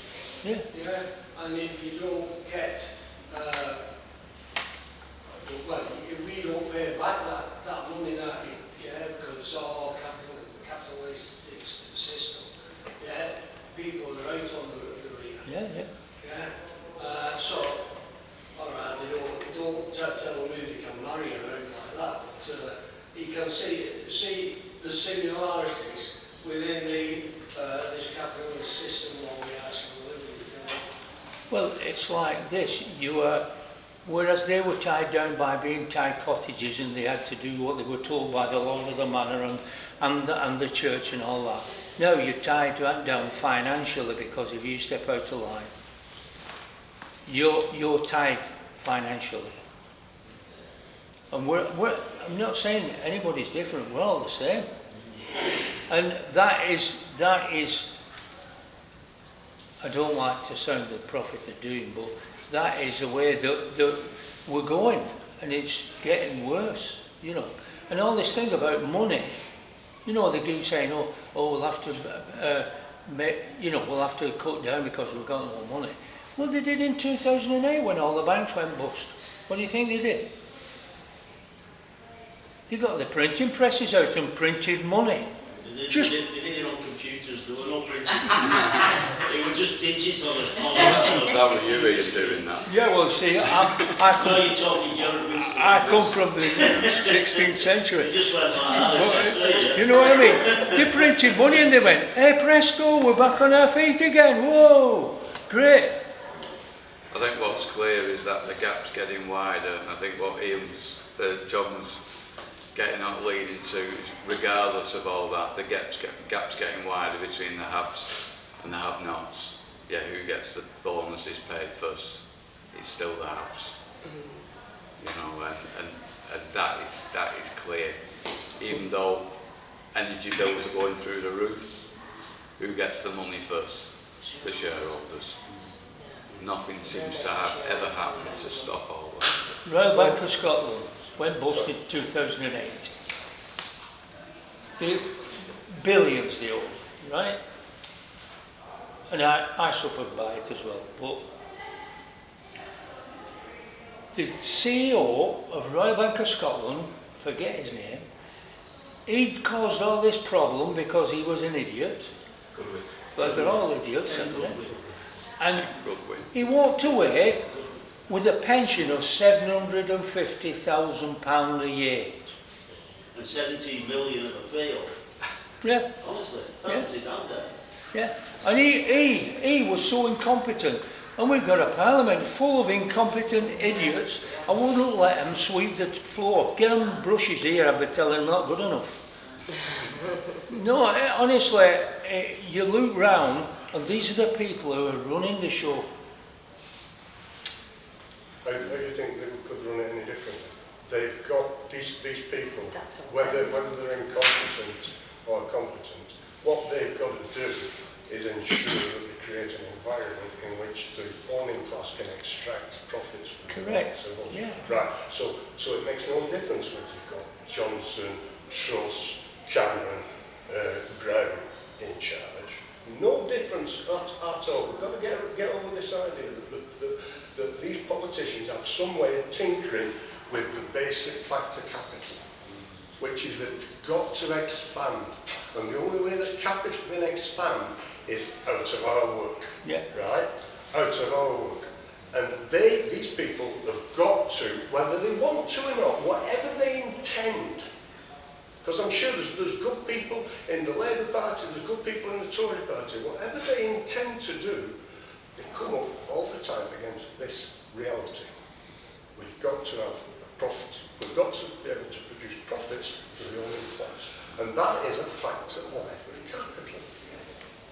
[SPEAKER 3] Yeah.
[SPEAKER 7] Yeah, and if you don't get back that money now, yeah, because it's all capitalistic system. Yeah, people are out on the rear.
[SPEAKER 3] Yeah.
[SPEAKER 7] Yeah. So, all right, they don't tell them who they can marry or anything like that. But you can see the similarities within this capitalist system that we actually live with.
[SPEAKER 3] Well, it's like this. Whereas they were tied down by being tied cottages, and they had to do what they were told by the Lord of the Manor and the church and all that. No, you're tied down financially, because if you step out of line, you're tied financially. And I'm not saying anybody's different. We're all the same. And that is. I don't like to sound the prophet of doom, but that is the way that we're going, and it's getting worse, you know. And all this thing about money, you know, they keep saying, oh, we'll have to, we'll have to cut down because we've got no money. Well, they did in 2008 when all the banks went bust. What do you think they did? They got the printing presses out and printed money.
[SPEAKER 5] They did it on computers, there were no printing. They were just digits on a
[SPEAKER 1] How were you Ian doing that?
[SPEAKER 3] Yeah, well, see,
[SPEAKER 5] you're talking Gerrard Winstanley.
[SPEAKER 3] I come from the 16th century.
[SPEAKER 5] They just went like that.
[SPEAKER 3] You know what I mean? They printed money and they went, hey, presto, we're back on our feet again. Whoa, great.
[SPEAKER 1] I think what's clear is that the gap's getting wider, and I think what John's getting at leading to, regardless of all that, the gap's getting wider between the haves and the have-nots. Yeah, who gets the bonuses paid first? It's still the haves. You know, and that is clear. Even though energy bills are going through the roof, who gets the money first? The shareholders. Nothing seems to have ever happened to stop all that.
[SPEAKER 3] Royal Bank of Scotland went bust in 2008. The billions they owed, right? And I suffered by it as well. But the CEO of Royal Bank of Scotland, forget his name, he'd caused all this problem because he was an idiot. Well, they're all idiots, aren't they? And he walked away with a pension of £750,000 a year.
[SPEAKER 5] And 17 million of a payoff.
[SPEAKER 3] Yeah.
[SPEAKER 5] Honestly, that was it out there.
[SPEAKER 3] Yeah. And he was so incompetent. And we've got a parliament full of incompetent idiots. I wouldn't let them sweep the floor. Get them brushes here, I'd be telling them not good enough. No, honestly, you look round and these are the people who are running the show.
[SPEAKER 4] How do you think they could run it any differently? They've got these people, whether they're incompetent or competent, what they've got to do is ensure that they create an environment in which the owning class can extract profits from
[SPEAKER 3] Correct.
[SPEAKER 4] the
[SPEAKER 3] Yeah.
[SPEAKER 4] Right. So it makes no difference whether you've got Johnson, Truss, Cameron, Brown in charge. No difference at all. We've got to get over this idea that these politicians have some way of tinkering with the basic factor capital, which is that it's got to expand. And the only way that capital can expand is out of our work.
[SPEAKER 3] Yeah.
[SPEAKER 4] Right? Out of our work. And these people have got to, whether they want to or not, whatever they intend, because I'm sure there's good people in the Labour Party, there's good people in the Tory Party, whatever they intend to do, they come up all the time against this reality. We've got to have profits. We've got to be able to produce profits for the owning class. And that is a fact of life of capital.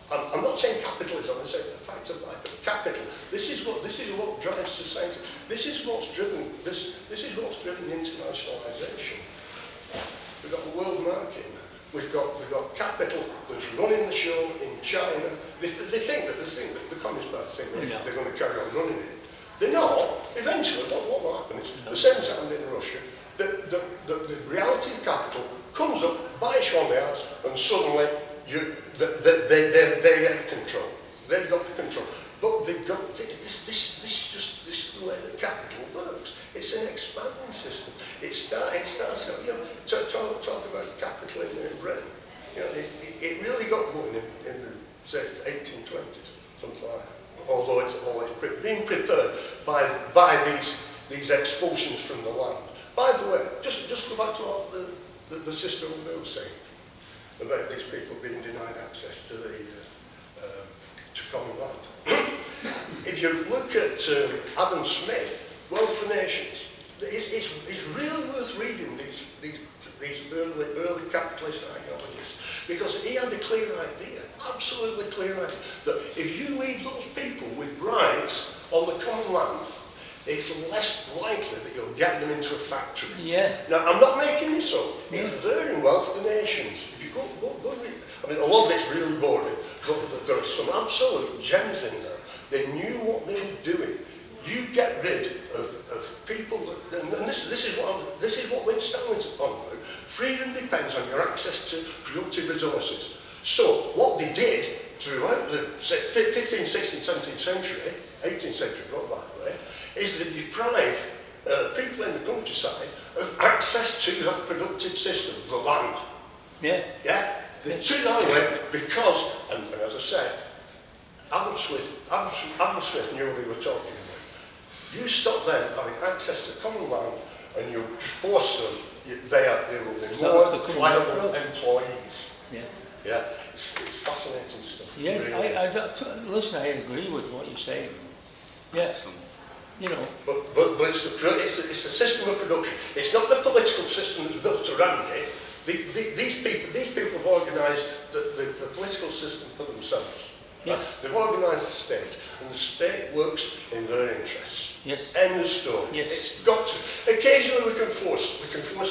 [SPEAKER 4] I'm not saying capitalism, I'm saying a fact of life of capital. This is what drives society. This is what's driven internationalisation. We've got the world market now. We've got capital that's running the show in China. They think that the Communist Party think they're going to carry on running it. They're not. Eventually, what will happen is the same as happened in Russia. The reality of capital comes up, bites you on the arse, and suddenly they get control. They've got the control. But they've got this is the way that capital works. It's an expanding system. It starts out, you know, talk about capital in Britain. You know, it really got going in the, say, 1820s, something like that. Although it's always being prepared by these expulsions from the land. By the way, just go back to what the sister Bill was saying about these people being denied access to the to common land. If you look at Adam Smith, Wealth for Nations, it's really worth reading these early capitalist ideologists, because he had a clear idea, absolutely clear idea, that if you leave those people with rights on the common land, it's less likely that you'll get them into a factory.
[SPEAKER 3] Yeah.
[SPEAKER 4] Now, I'm not making this up. It's there in Wealth for Nations. If you go read it. I mean, a lot of it's really boring, but there are some absolute gems in there. They knew what they were doing. You get rid of people that, and this is what Winstanley's on about. Freedom depends on your access to productive resources. So, what they did throughout the 15th, 16th, 17th century, 18th century, not by the way, is they deprive people in the countryside of access to that productive system, the land.
[SPEAKER 3] Yeah.
[SPEAKER 4] Yeah? They took that away because, and as I said, Adam Smith knew what he was talking about. You stop them having access to common land and you force them, they will be more viable employees.
[SPEAKER 3] Yeah.
[SPEAKER 4] Yeah, it's fascinating stuff.
[SPEAKER 3] Yeah,
[SPEAKER 4] really
[SPEAKER 3] listen, I agree with what you're saying. Yeah, you know.
[SPEAKER 4] But it's the system of production. It's not the political system that's built around it. These people have organised the political system for themselves.
[SPEAKER 3] Yeah.
[SPEAKER 4] Right? They've organised the state, and the state works in their interests.
[SPEAKER 3] Yes.
[SPEAKER 4] End of story.
[SPEAKER 3] Yes.
[SPEAKER 4] It's got to. Occasionally we can force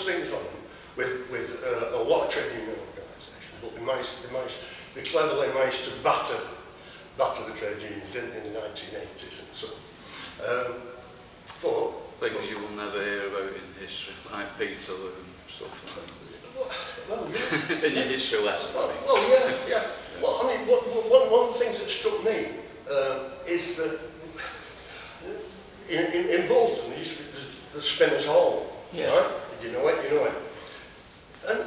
[SPEAKER 4] things on them with a lot of trade union organisations, but they cleverly managed to batter the trade unions in the 1980s and so on. But
[SPEAKER 1] things you will never hear about in history, like Peter and stuff like that.
[SPEAKER 4] well, yeah.
[SPEAKER 1] In your history lesson.
[SPEAKER 4] Well, yeah. Well, I mean, one of the things that struck me is that in Bolton, there used to be the Spinners' Hall,
[SPEAKER 3] Yeah.
[SPEAKER 4] right? You know it. And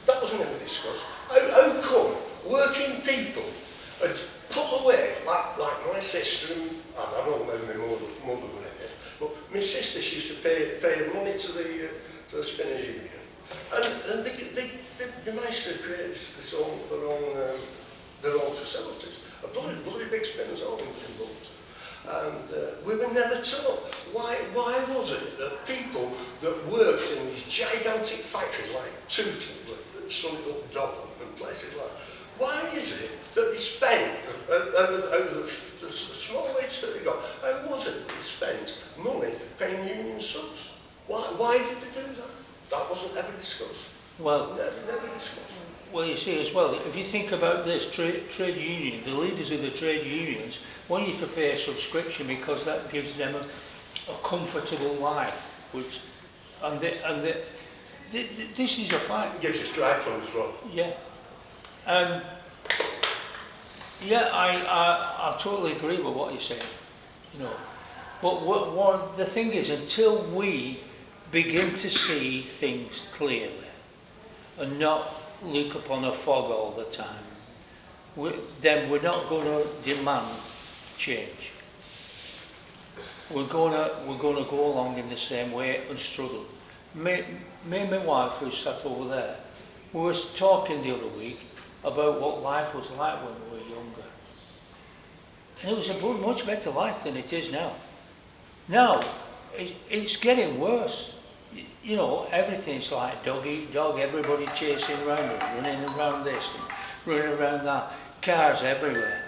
[SPEAKER 4] that was never discussed. How come working people had put away, like my sister, and I don't know my mother were in it, but my sister used to pay money to the Spinners' Union. And they managed to create their own facilities. A bloody big Spinners' Hall in Bolton. And we were never taught. Why was it that people that worked in these gigantic factories like Tootles, like Sunnyup Dublin and places like that, why is it that they spent, the small wage that they got, how was it that they spent money paying union subs? Why did they do that? That wasn't ever discussed.
[SPEAKER 3] Well,
[SPEAKER 4] never discussed.
[SPEAKER 3] Well, you see as well, if you think about this, trade union, the leaders of the trade unions want you to pay a subscription because that gives them a comfortable life, which, this is a fact.
[SPEAKER 4] It gives you strike fund as well.
[SPEAKER 3] Yeah. Yeah, I totally agree with what you're saying, you know. But what the thing is, until we begin to see things clearly and not look upon a fog all the time, then we're not going to demand change. We're going to go along in the same way and struggle. Me and my wife, who sat over there, we were talking the other week about what life was like when we were younger. And it was a much better life than it is now. Now, it's getting worse. You know, everything's like dog eat dog, everybody chasing around and running around this and running around that. Cars everywhere.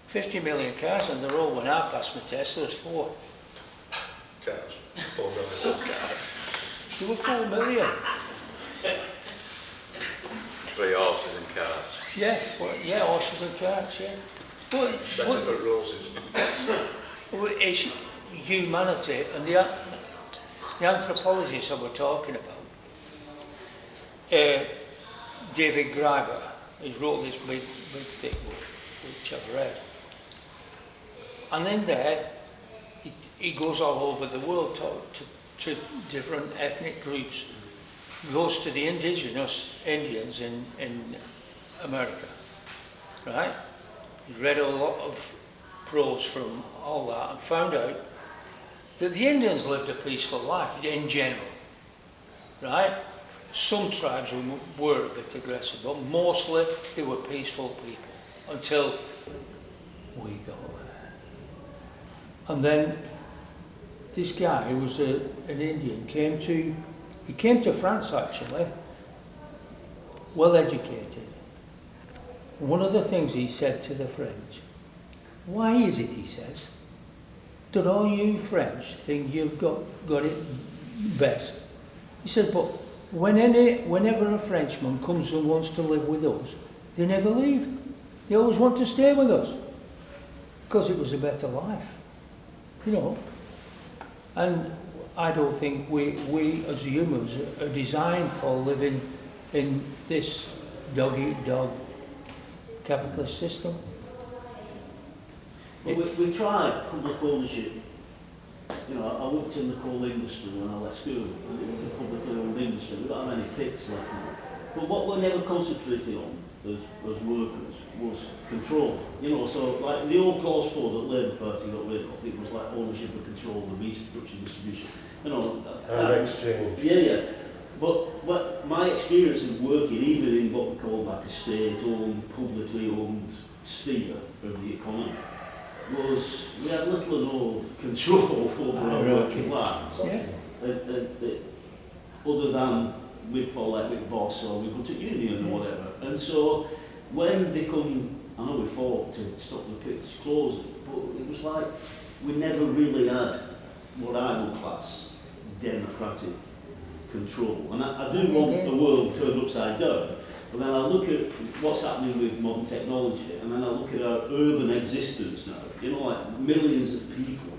[SPEAKER 3] 50 million cars on the road. When I passed my test, there was 4.
[SPEAKER 4] Cars. 4 million.
[SPEAKER 3] There were 4 million.
[SPEAKER 1] 3 horses and carts.
[SPEAKER 3] Yeah, yeah, horses and carts, yeah. But
[SPEAKER 4] Better for roses.
[SPEAKER 3] it's humanity and the anthropologists that we're talking about. David Graeber, he wrote this big thick book, which I've read. And in there, he goes all over the world to different ethnic groups, goes to the indigenous Indians in America, right? He's read a lot of prose from all that and found out that the Indians lived a peaceful life in general, right? Some tribes were a bit aggressive, but mostly they were peaceful people until we got there. And then this guy, who was an Indian, came to France actually, well educated. And one of the things he said to the French, why is it, he says, that all you French think you've got it best? He said, but whenever a Frenchman comes and wants to live with us, they never leave. They always want to stay with us because it was a better life, you know. And I don't think we as humans are designed for living in this dog-eat-dog capitalist system.
[SPEAKER 5] Well, we tried public ownership. You know, I worked in the coal industry when I left school, and it was a publicly owned industry. We don't have any pits left now. But what we never concentrated on as workers was control. You know, so like the old clause 4 that Labour Party got rid of, it was like ownership and control, the meat production, distribution. You know,
[SPEAKER 4] and exchange.
[SPEAKER 5] Yeah. But my experience of working, even in what we call like a state-owned, publicly owned sphere of the economy, was we had little or no control over our working lives.
[SPEAKER 3] Yeah.
[SPEAKER 5] Other than we'd fall out with boss or we'd go to union or whatever. And so when they come, I know we fought to stop the pits closing, but it was like we never really had what I would class democratic control. And I do want the world turned upside down, but then I look at what's happening with modern technology, and then I look at our urban existence now. You know, like millions of people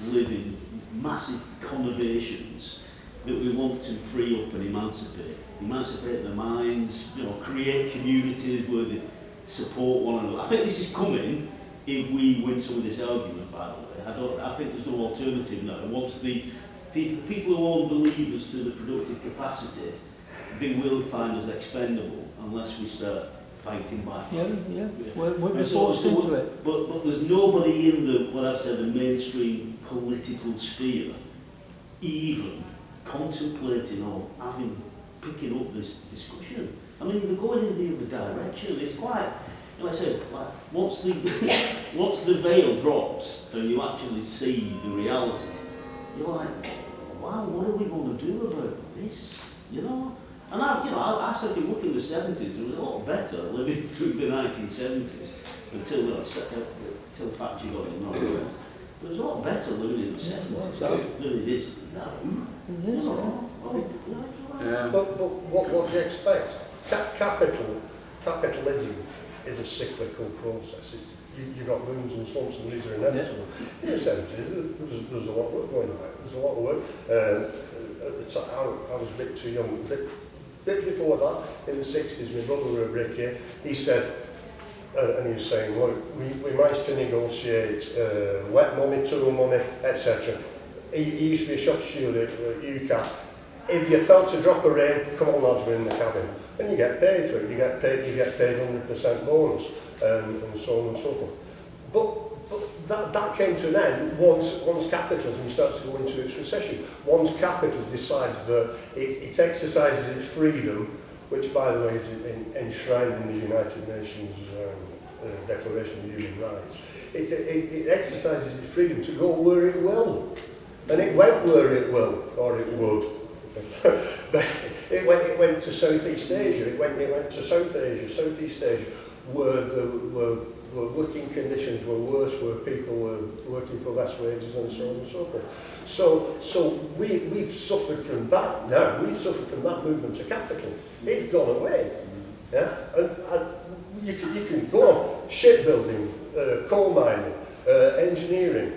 [SPEAKER 5] live in massive conurbations that we want to free up and emancipate their minds, you know, create communities where they support one another. I think this is coming if we win some of this argument, by the way. I think there's no alternative now. Once the people who aren't believers to the productive capacity, they will find us expendable unless we start fighting back.
[SPEAKER 3] Yeah. We're forced into it.
[SPEAKER 5] But there's nobody in the, what I've said, the mainstream political sphere even contemplating or picking up this discussion. I mean, they're going in the other direction. It's quite, like I said, like once the veil drops and you actually see the reality, you're like, wow, what are we going to do about this? You know? And I started working in the 70s. It was a lot better living through the 1970s until factory got in. But it was a lot better living in the 70s than it is now.
[SPEAKER 4] But what do you expect? Capitalism is a cyclical process. You've got booms and slumps, and these are inevitable. In the 70s, there's a lot of work going on. There's a lot of work. At the time, I was a bit too young. Bit before that, in the 60s, my brother were a brickier. He said, and he was saying, look, we managed to negotiate wet money, tool money, etc. He used to be a shop steward at UCAT. If you felt to drop a rain, come on lads, we're in the cabin. And you get paid for it. You get paid 100% bonus, and so on and so forth. But that came to an end once capitalism starts to go into its recession. Once capital decides that it exercises its freedom, which by the way is enshrined in the United Nations Declaration of Human Rights, it exercises its freedom to go where it will. And it went where it will, or it would. But it went to Southeast Asia, it went to South Asia, Southeast Asia, where working conditions were worse, where people were working for less wages and so on and so forth. So we've suffered from that now. We've suffered from that movement to capital. It's gone away. Yeah, and you can go on shipbuilding, coal mining, engineering.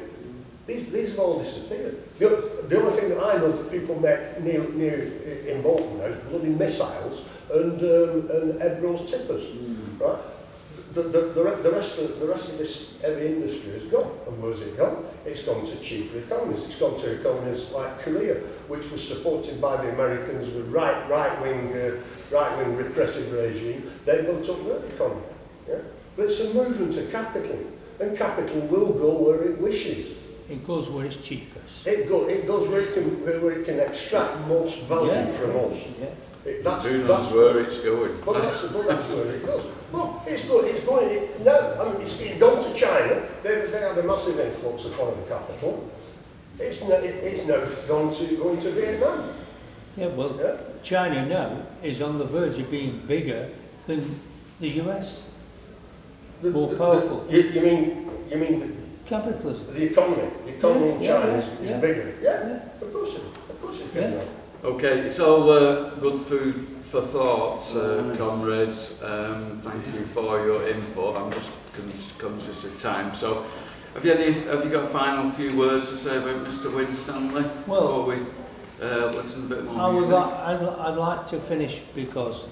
[SPEAKER 4] These have all disappeared. The only thing that I know that people make near in Bolton now is bloody missiles and egg rolls tippers, right? the rest of this heavy industry has gone. And where's it gone? It's gone to cheaper economies. It's gone to economies like Korea, which was supported by the Americans with right-wing repressive regime. They built up their economy. Yeah? But it's a movement of capital, and capital will go where it wishes.
[SPEAKER 3] It goes where it's cheapest.
[SPEAKER 4] It goes where it can extract most value from us.
[SPEAKER 3] Yeah.
[SPEAKER 4] That's
[SPEAKER 1] where it's going.
[SPEAKER 4] But that's where it goes. Well, it's going now. I mean, it's gone to China. They had a massive influx of foreign capital. It's now going to Vietnam.
[SPEAKER 3] Yeah, well, China now is on the verge of being bigger than the US. More powerful.
[SPEAKER 4] You mean
[SPEAKER 3] capitalism?
[SPEAKER 4] The economy in China is bigger.
[SPEAKER 3] Yeah.
[SPEAKER 4] Of course it can.
[SPEAKER 3] Yeah.
[SPEAKER 1] Okay, it's all good food for thoughts, comrades. Thank you for your input. I'm just conscious of time. So, have you got a final few words to say about Mr. Winstanley before we listen a bit more music?
[SPEAKER 3] I'd like to finish because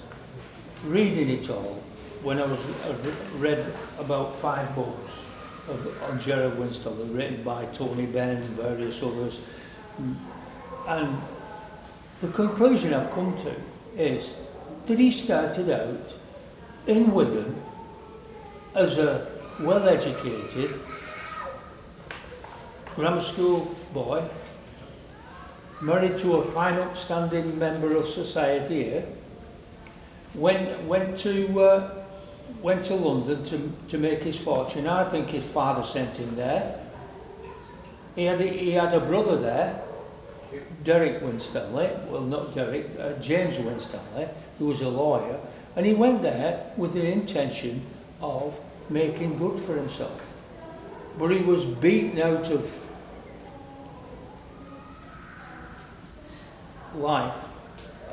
[SPEAKER 3] reading it all, when I read about 5 books on Gerrard Winstanley, written by Tony Benn and various others, and the conclusion I've come to is that he started out in Wigan as a well-educated grammar school boy, married to a fine upstanding member of society here, went to London to make his fortune. I think his father sent him there. He had a brother there, Derek Winstanley, well not Derek, James Winstanley, who was a lawyer, and he went there with the intention of making good for himself. But he was beaten out of life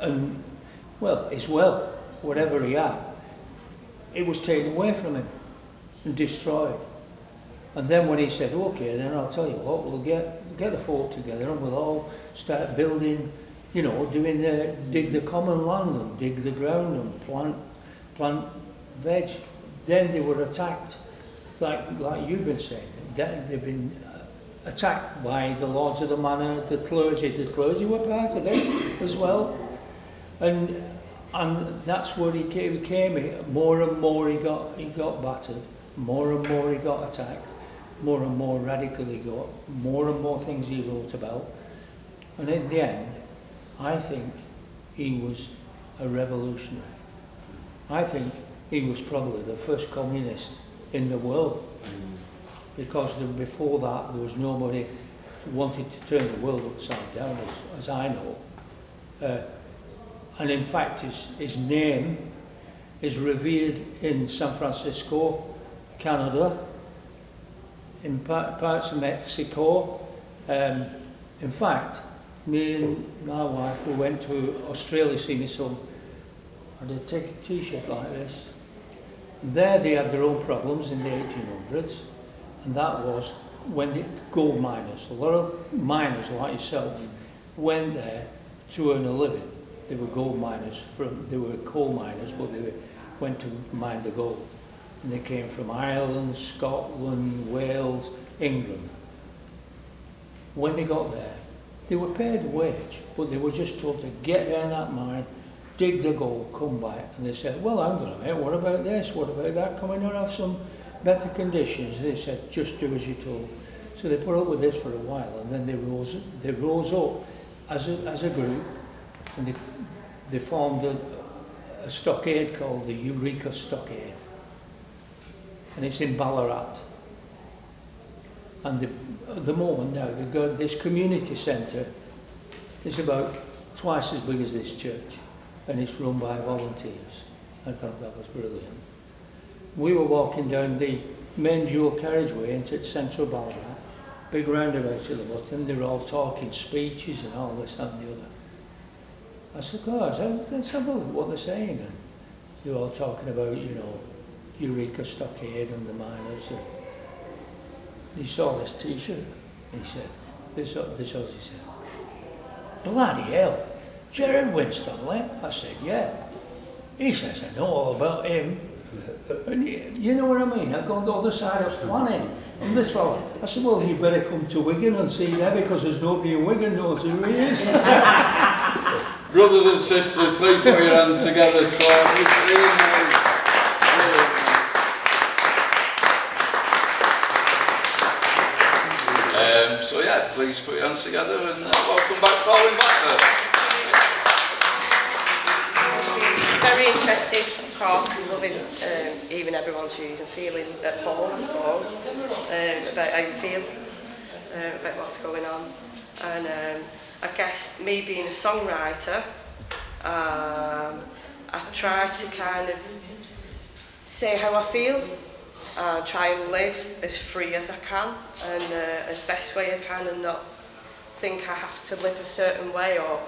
[SPEAKER 3] and, well, his wealth, whatever he had, it was taken away from him and destroyed. And then when he said, okay, then I'll tell you what, we'll get the folk together and we'll all start building, dig the common land and dig the ground and plant veg. Then they were attacked, like you've been saying. They've been attacked by the lords of the manor, the clergy. The clergy were part of it as well. And that's where he came. More and more he got battered. More and more he got attacked. More and more radical he got. More and more things he wrote about. And in the end, I think he was a revolutionary. I think he was probably the first communist in the world. Because before that, there was nobody who wanted to turn the world upside down, as I know. And in fact, his name is revered in San Francisco, Canada, in parts of Mexico. In fact, me and my wife, we went to Australia to see my son, and they'd take a t-shirt like this. There they had their own problems in the 1800s, and that was when the gold miners, a lot of miners like yourself, went there to earn a living. They were gold miners, they were coal miners, but they went to mine the gold. And they came from Ireland, Scotland, Wales, England. When they got there, they were paid a wage, but they were just told to get there in that mine, dig the gold, come back. And they said, well, hang on a minute, what about this? What about that? Can we not have some better conditions? And they said, just do as you're told. So they put up with this for a while, and then they rose up as a group, and they formed a stockade called the Eureka Stockade. And it's in Ballarat. And at the moment now, they've got this community centre. It's about twice as big as this church, and it's run by volunteers. I thought that was brilliant. We were walking down the main dual carriageway into central Ballarat, big roundabout to the bottom. They were all talking speeches and all this, that and the other. I said, guys, let's have a look at what they're saying. And they were all talking about, Eureka Stockade and the miners. And he saw this t-shirt. He said, this was, he said, bloody hell, Gerrard Winstanley? I said, yeah. He says, I know all about him. And you know what I mean? I go on the other side of planning. And this fella, I said, well, you better come to Wigan and see there because there's nobody in Wigan knows who he is.
[SPEAKER 1] Brothers and sisters, please put your hands together for so yeah, please put your hands together and welcome back Pauline Blackburn.
[SPEAKER 2] Very interested, of course, and loving even everyone's views and feeling at home, I suppose, about how you feel, about what's going on. And I guess me being a songwriter, I try to kind of say how I feel, try and live as free as I can and as best way I can, and not think I have to live a certain way or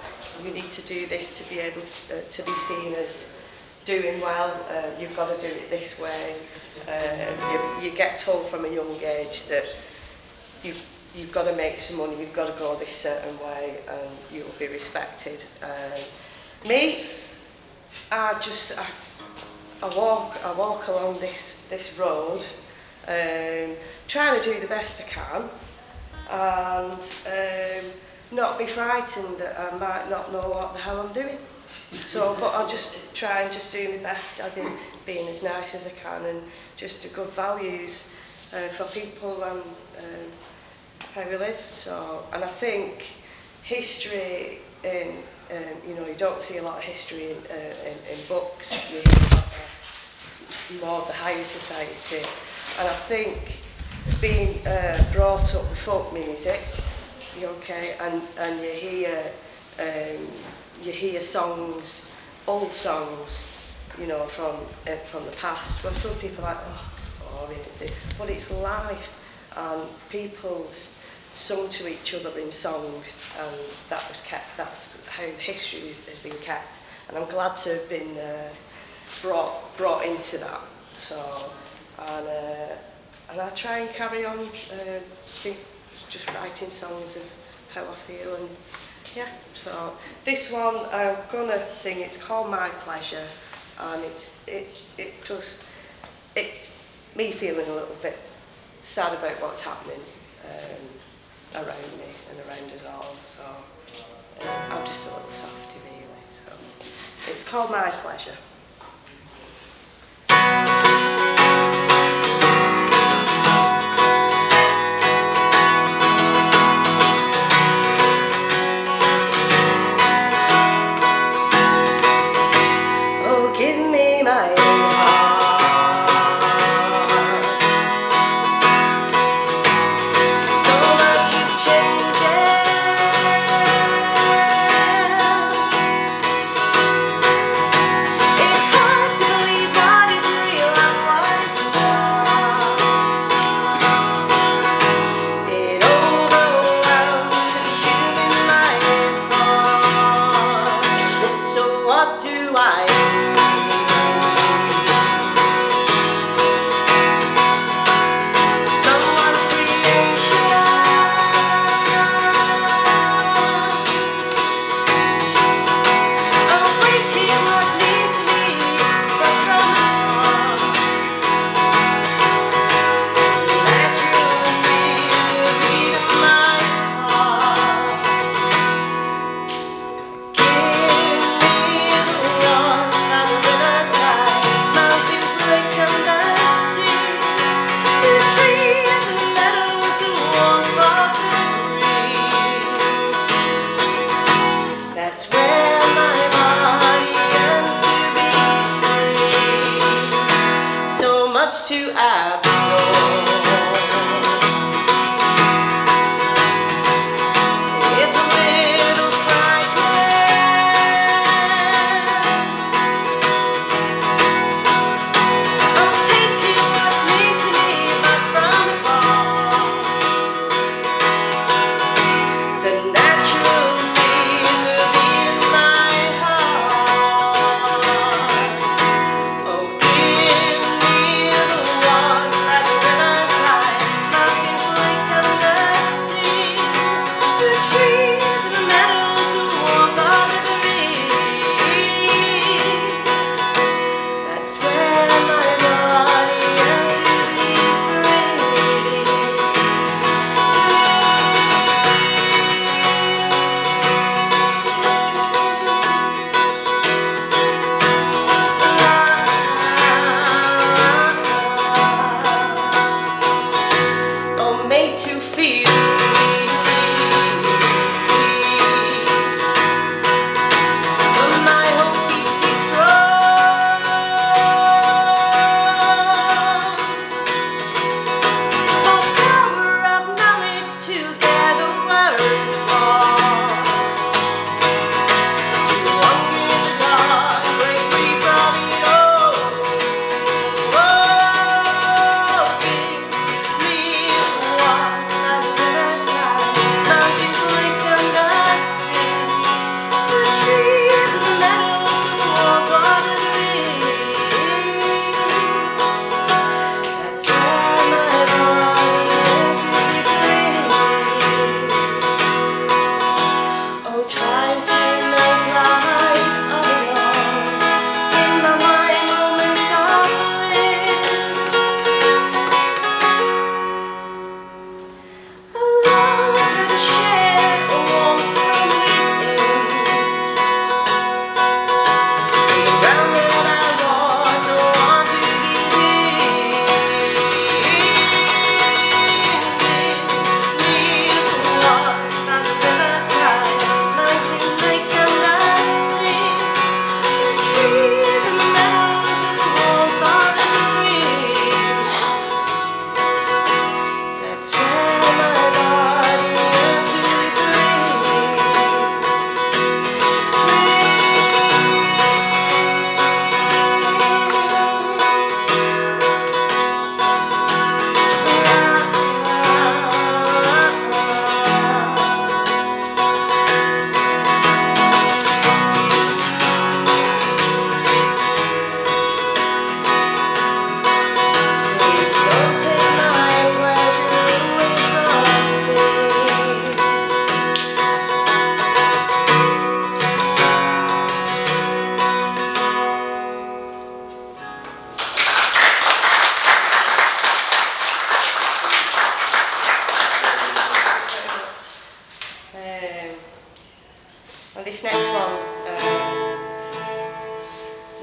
[SPEAKER 2] you need to do this to be able to be seen as doing well, you've got to do it this way. You get told from a young age that you've got to make some money, you've got to go this certain way and you'll be respected. Me, I walk along this road, trying to do the best I can and not be frightened that I might not know what the hell I'm doing. So, but I'll just try and just do my best, as in being as nice as I can and just do good values for people and how we live. So, and I think history in you know, you don't see a lot of history in books. You hear about more of the higher society, and I think being brought up with folk music, okay, and you hear songs, old songs, you know, from the past. Well, some people are like, oh, it's boring, but it's life, and people's sung to each other in song, and that was kept. That's how history has been kept, and I'm glad to have been brought into that. So, and I try and carry on just writing songs of how I feel, and yeah. So this one I'm gonna sing. It's called My Pleasure, and it's me feeling a little bit sad about what's happening around me and around us all. So I'm just a little softy really. So it's called My Pleasure.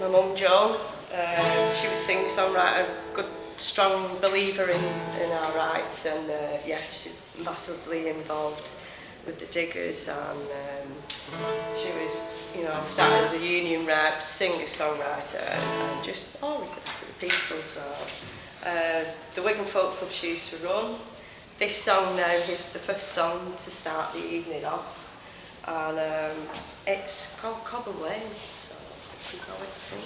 [SPEAKER 2] my mum Joan. She was singer-songwriter, good, strong believer in our rights, and yeah, she's massively involved with the Diggers, and she was, you know, started as a union rep, singer-songwriter, and just always there for the people. So the Wigan Folk Club she used to run. This song now is the first song to start the evening off, and it's called Cobble Lane, so if you know it, sing.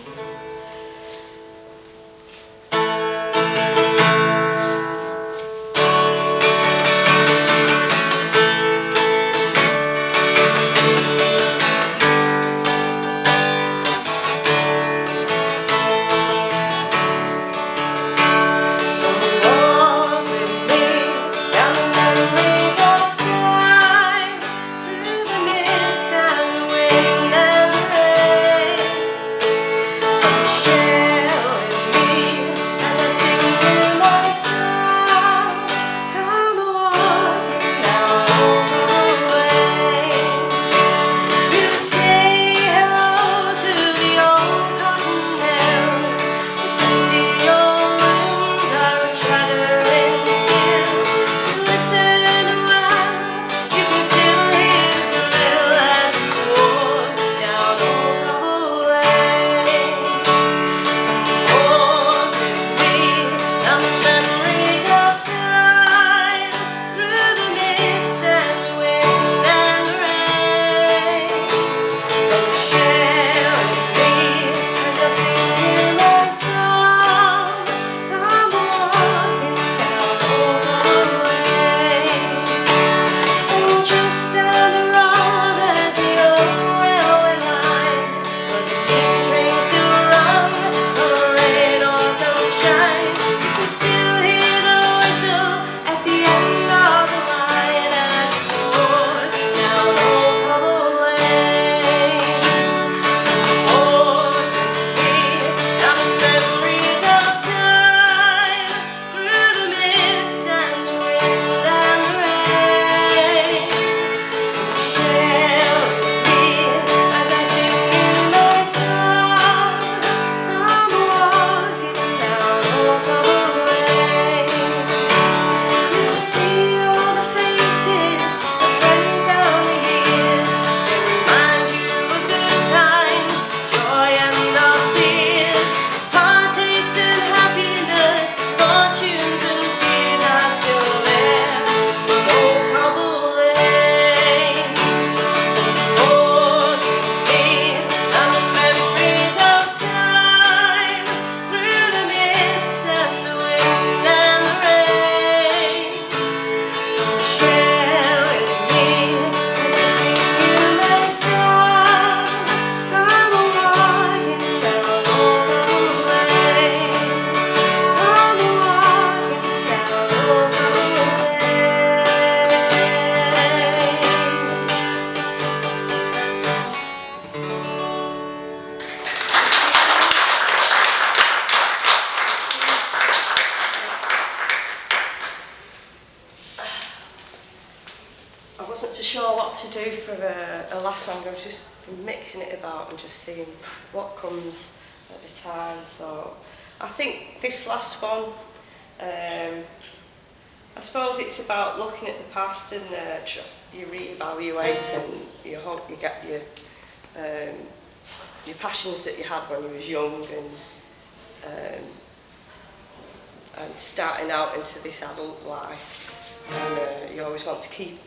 [SPEAKER 2] I was just mixing it about and just seeing what comes at the time. So I think this last one, I suppose it's about looking at the past and you reevaluate and you hope you get your passions that you had when you was young and starting out into this adult life, and you always want to keep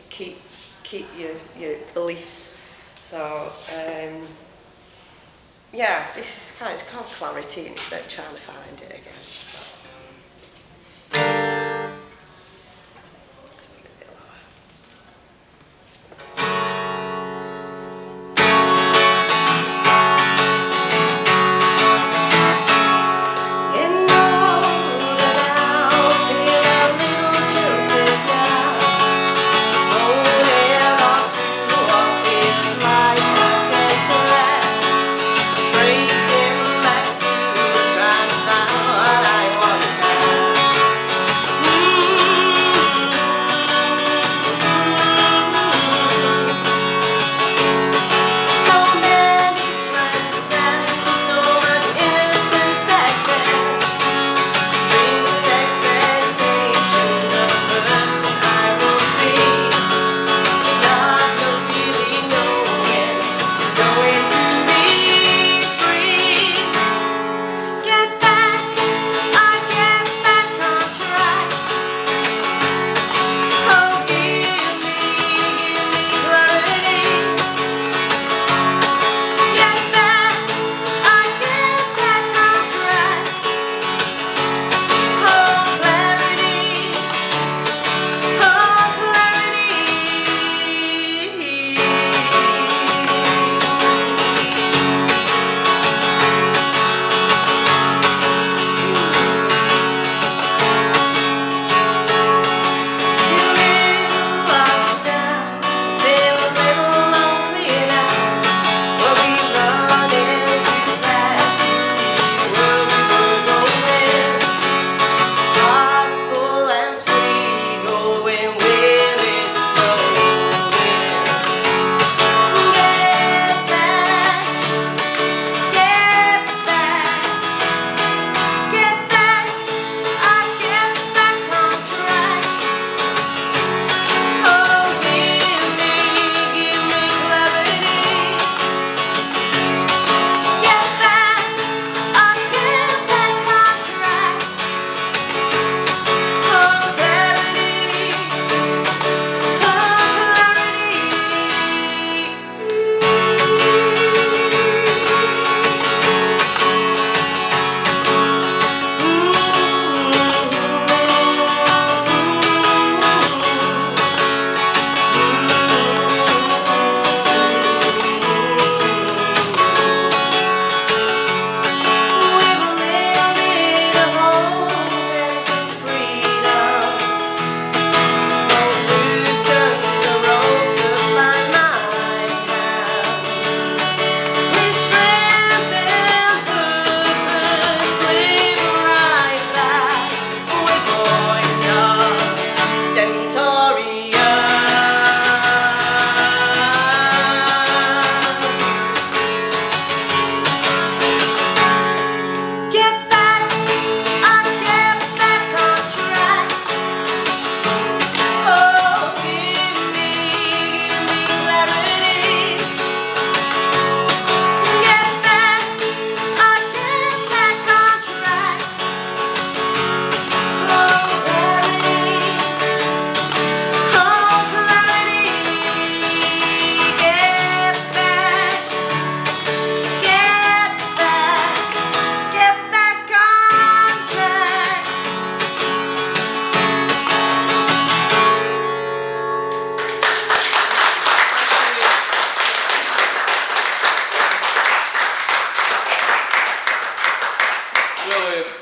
[SPEAKER 2] your beliefs. So, yeah, this is it's called Clarity, and it's about trying to find it again.
[SPEAKER 8] Tracing back to trying to find what I want.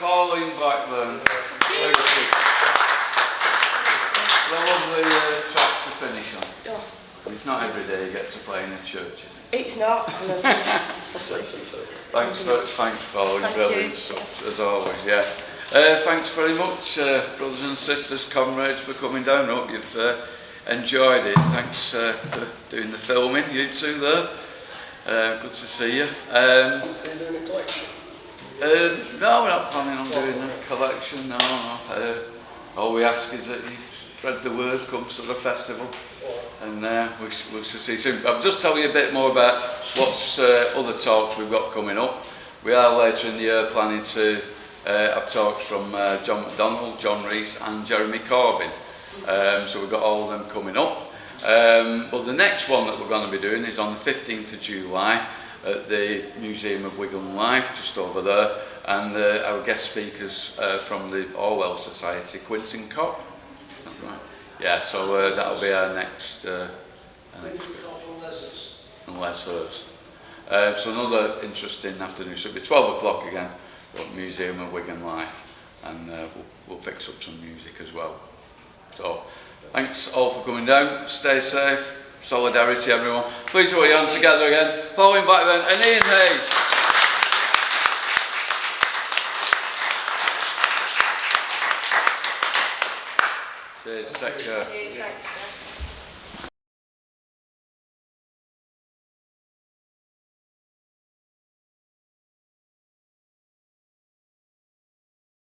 [SPEAKER 1] Pauline Blackburn. Very good. A lovely track to finish on.
[SPEAKER 2] Oh,
[SPEAKER 1] It's not every day you get to play in a church, is it?
[SPEAKER 2] it's not.
[SPEAKER 1] Thanks, Pauline.
[SPEAKER 2] Thank
[SPEAKER 1] Brilliant
[SPEAKER 2] you.
[SPEAKER 1] stuff, as always, yeah. Thanks very much, brothers and sisters, comrades, for coming down. I hope you've enjoyed it. Thanks for doing the filming, you two there. Good to see you.
[SPEAKER 4] Are you doing a collection?
[SPEAKER 1] No, we're not planning on doing a collection, no. All we ask is that you spread the word, come to the festival, and we shall see soon. I'll just tell you a bit more about what's other talks we've got coming up. We are later in the year planning to have talks from John McDonald, John Rees and Jeremy Corbyn. So we've got all of them coming up. But the next one that we're going to be doing is on the 15th of July at the Museum of Wigan Life, just over there, and our guest speakers from the Orwell Society, Quinton Cobb. That's right. Yeah, so that'll be our next and Les Hurst. So another interesting afternoon. So it'll be 12 o'clock again at Museum of Wigan Life, and we'll fix up some music as well. So thanks all for coming down. Stay safe. Solidarity, everyone. Please put your hands together again. Pauline Blackburn and Ian Hayes. Cheers. Take care.
[SPEAKER 2] Cheers, thanks.